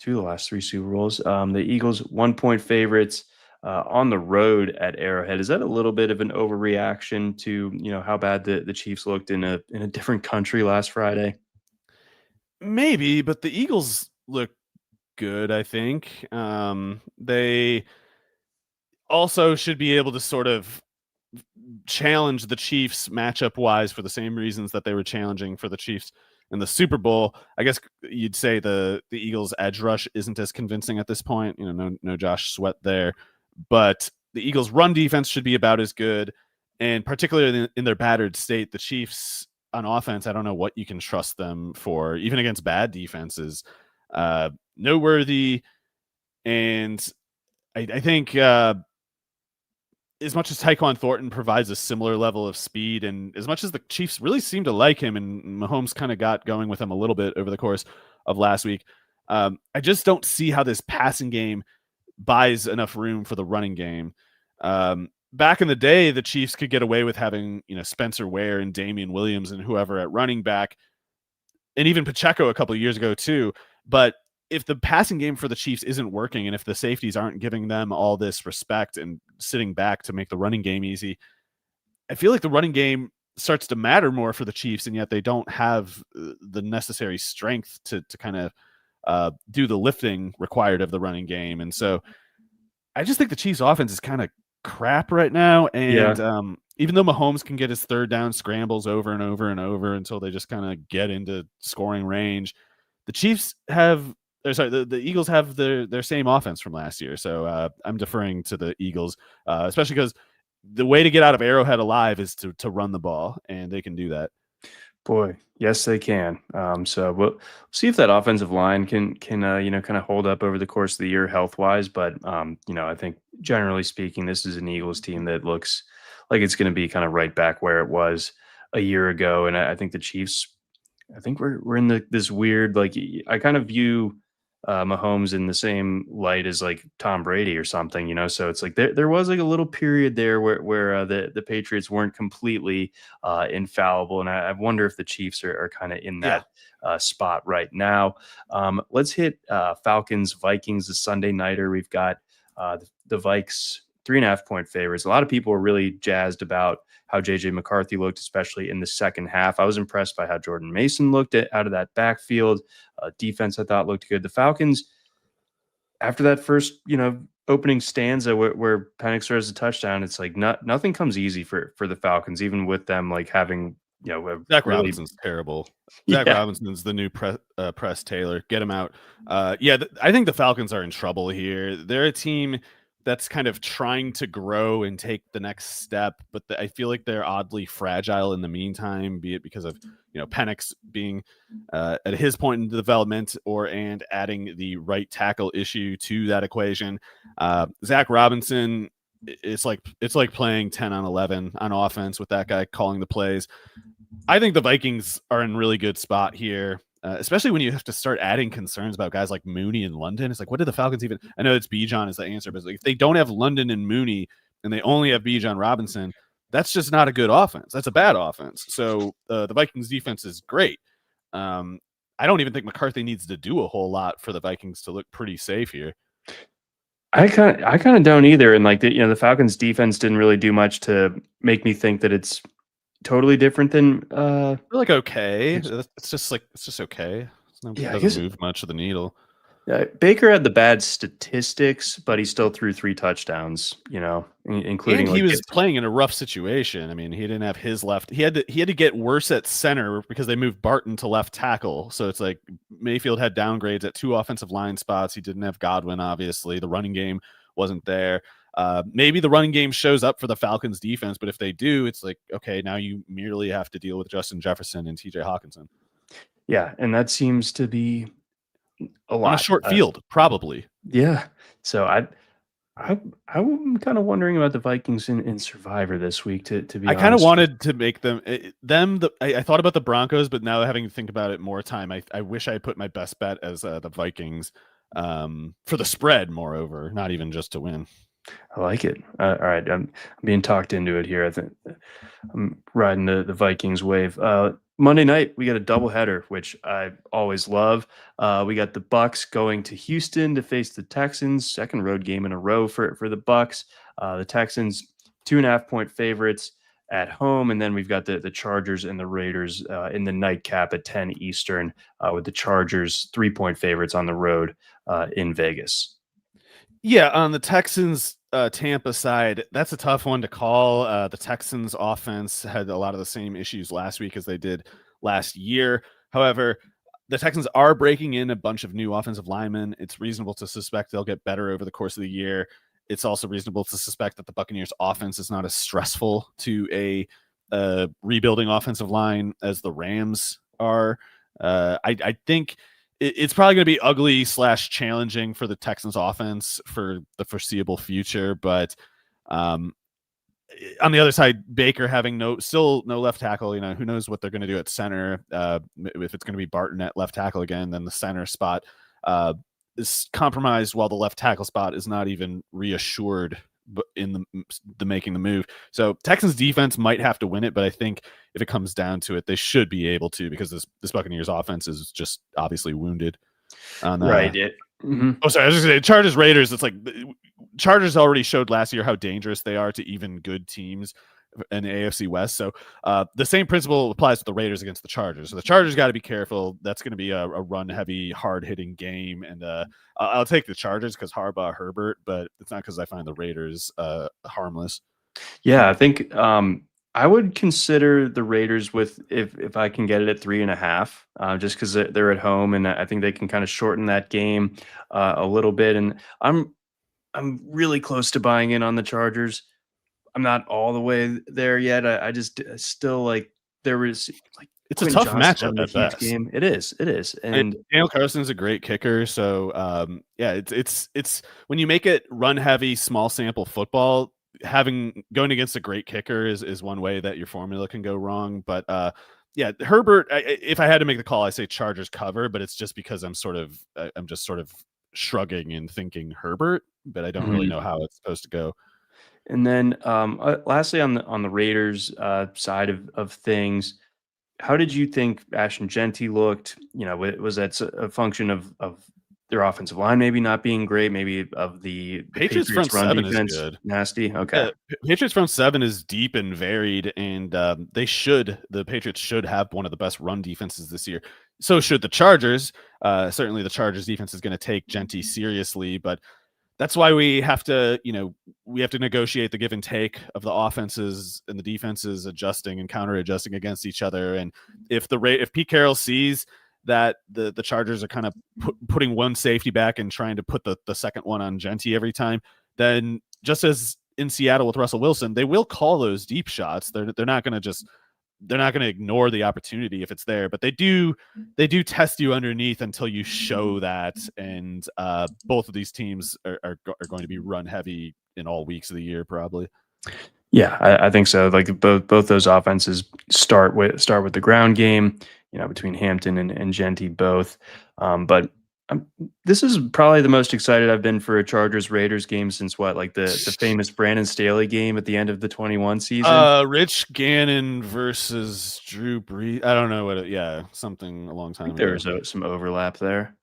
2 of the last 3 Super Bowls. The Eagles 1-point favorites on the road at Arrowhead. Is that a little bit of an overreaction to how bad the Chiefs looked in a different country last Friday? Maybe, but the Eagles look good, I think. They also should be able to sort of challenge the Chiefs matchup wise for the same reasons that they were challenging for the Chiefs in the Super Bowl. I guess you'd say the Eagles edge rush isn't as convincing at this point. No Josh Sweat there, but the Eagles run defense should be about as good. And particularly in their battered state, the Chiefs on offense, I don't know what you can trust them for, even against bad defenses. Noteworthy. And I think as much as Tyquan Thornton provides a similar level of speed, and as much as the Chiefs really seem to like him, and Mahomes kind of got going with him a little bit over the course of last week, I just don't see how this passing game buys enough room for the running game. Back in the day, the Chiefs could get away with having Spencer Ware and Damian Williams and whoever at running back, and even Pacheco a couple of years ago too. But if the passing game for the Chiefs isn't working, and if the safeties aren't giving them all this respect and sitting back to make the running game easy, I feel like the running game starts to matter more for the Chiefs, and yet they don't have the necessary strength to kind of do the lifting required of the running game. And so I just think the Chiefs offense is kind of crap right now. And even though Mahomes can get his third down scrambles over and over and over until they just kind of get into scoring range, the Chiefs have the Eagles have their same offense from last year. So I'm deferring to the Eagles, especially because the way to get out of Arrowhead alive is to run the ball, and they can do that. Boy, yes, they can. So we'll see if that offensive line can kind of hold up over the course of the year health wise. But I think generally speaking, this is an Eagles team that looks like it's going to be kind of right back where it was a year ago. And I think the Chiefs, I think we're in this weird, like, I kind of view Mahomes in the same light as like Tom Brady or something, So it's like there was like a little period there where the Patriots weren't completely infallible, and I wonder if the Chiefs are kind of in that spot right now. Let's hit Falcons Vikings, the Sunday nighter. We've got the Vikes 3.5-point favorites. A lot of people are really jazzed about how JJ McCarthy looked, especially in the second half. I was impressed by how Jordan Mason looked out of that backfield. Defense, I thought, looked good. The Falcons, after that first, opening stanza where Penix throws a touchdown, it's like nothing comes easy for the Falcons, even with them like having, Zach Robinson's terrible. Zach Robinson's the new Press Taylor. Get him out. I think the Falcons are in trouble here. They're a team that's kind of trying to grow and take the next step, but I feel like they're oddly fragile in the meantime, be it because of Penix being at his point in development, and adding the right tackle issue to that equation. Zach Robinson, it's like playing 10 on 11 on offense with that guy calling the plays. I think the Vikings are in really good spot here. Especially when you have to start adding concerns about guys like Mooney and London. It's like, what did the Falcons even? I know it's Bijan is the answer, but like, if they don't have London and Mooney and they only have Bijan Robinson, that's just not a good offense. That's a bad offense. So the Vikings defense is great. I don't even think McCarthy needs to do a whole lot for the Vikings to look pretty safe here. I kind of don't either. And like the Falcons defense didn't really do much to make me think that it's totally different than They're like okay. It's just okay. It doesn't move much of the needle. Baker had the bad statistics, but he still threw 3 touchdowns, including. And he was playing in a rough situation. I mean, he didn't have his left. He had to get worse at center because they moved Barton to left tackle. So it's like Mayfield had downgrades at 2 offensive line spots. He didn't have Godwin, obviously. The running game wasn't there. Maybe the running game shows up for the Falcons defense, but if they do, it's like, okay, now you merely have to deal with Justin Jefferson and TJ Hawkinson. Yeah, and that seems to be a lot. On a short field, probably. Yeah. So I'm kind of wondering about the Vikings in Survivor this week. To be honest, I kind of wanted to make them. I thought about the Broncos, but now having to think about it more time, I wish I put my best bet as the Vikings for the spread. Moreover, not even just to win. I like it. All right, I'm being talked into it here. I think I'm riding the Vikings wave. Monday night we got a doubleheader, which I always love. We got the Bucks going to Houston to face the Texans. Second road game in a row for the Bucks. The Texans 2.5-point favorites at home, and then we've got the Chargers and the Raiders in the nightcap at 10 Eastern, with the Chargers 3-point favorites on the road in Vegas. Yeah, on the Texans Tampa side, that's a tough one to call. The Texans offense had a lot of the same issues last week as they did last year. However, the Texans are breaking in a bunch of new offensive linemen. It's reasonable to suspect they'll get better over the course of the year. It's also reasonable to suspect that the Buccaneers offense is not as stressful to a rebuilding offensive line as the Rams are. I think it's probably going to be ugly / challenging for the Texans offense for the foreseeable future. But on the other side, Baker having still no left tackle, who knows what they're going to do at center. If it's going to be Barton at left tackle again, then the center spot is compromised while the left tackle spot is not even reassured in the making the move. So Texans defense might have to win it, but I think if it comes down to it, they should be able to, because this Buccaneers offense is just obviously wounded. Right. Oh, sorry. I was just saying Chargers Raiders. It's like Chargers already showed last year how dangerous they are to even good teams in the AFC West. So the same principle applies to the Raiders against the Chargers. So the Chargers got to be careful. That's going to be a run-heavy, hard-hitting game, and I'll take the Chargers because Harbaugh, Herbert, but it's not because I find the Raiders harmless. Yeah, I think I would consider the Raiders if I can get it at 3.5, just because they're at home, and I think they can kind of shorten that game a little bit. And I'm really close to buying in on the Chargers. I'm not all the way there yet. I just still like there is like it's a tough matchup at best. Game. It is, and Daniel Carson's a great kicker. So yeah, it's when you make it run heavy, small sample football, going against a great kicker is one way that your formula can go wrong. But yeah, Herbert. If I had to make the call, I say Chargers cover, but it's just because I'm just sort of shrugging and thinking Herbert, but I don't really know how it's supposed to go. And then lastly, on the Raiders side of things, how did you think Ashton Genty looked? Was that a function of their offensive line maybe not being great, maybe of the Patriots front run seven defense is good. Nasty? Okay. Patriots front seven is deep and varied, and the Patriots should have one of the best run defenses this year. So should the Chargers. Certainly the Chargers defense is going to take Genty seriously, but that's why we have to negotiate the give and take of the offenses and the defenses adjusting and counter adjusting against each other. And if Pete Carroll sees that the Chargers are kind of putting one safety back and trying to put the second one on Genty every time, then just as in Seattle with Russell Wilson, they will call those deep shots. They're not going to ignore the opportunity if it's there, but they do test you underneath until you show that. And both of these teams are going to be run heavy in all weeks of the year, probably. Yeah, I think so. Like both those offenses start with the ground game, between Hampton and Genty both. But this is probably the most excited I've been for a Chargers-Raiders game since the famous Brandon Staley game at the end of the 21 season. Rich Gannon versus Drew Brees. I don't know something a long time ago. There was some overlap there,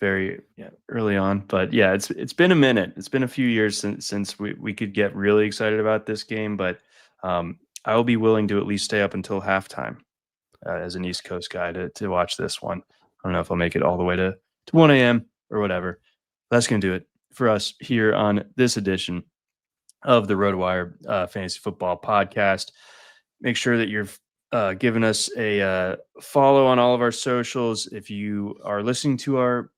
very early on. But yeah, it's been a minute. It's been a few years since we could get really excited about this game. But I will be willing to at least stay up until halftime as an East Coast guy to watch this one. I don't know if I'll make it all the way to 1 a.m. or whatever. That's going to do it for us here on this edition of the RotoWire Fantasy Football Podcast. Make sure that you're giving us a follow on all of our socials. If you are listening to our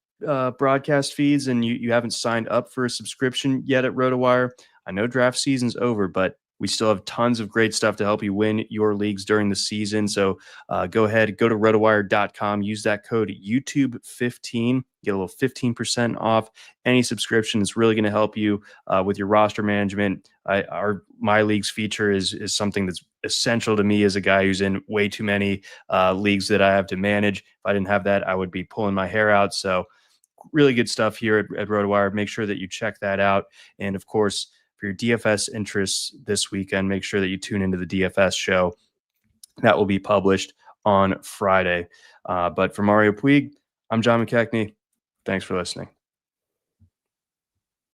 broadcast feeds and you haven't signed up for a subscription yet at RotoWire, I know draft season's over, but we still have tons of great stuff to help you win your leagues during the season. So go ahead, go to rotowire.com, use that code YouTube15, get a little 15% off any subscription. It's really going to help you with your roster management. My leagues feature is something that's essential to me as a guy who's in way too many leagues that I have to manage. If I didn't have that, I would be pulling my hair out. So really good stuff here at RotoWire. Make sure that you check that out. And of course, for your DFS interests this weekend, make sure that you tune into the DFS show. That will be published on Friday. But for Mario Puig, I'm John McKechnie. Thanks for listening.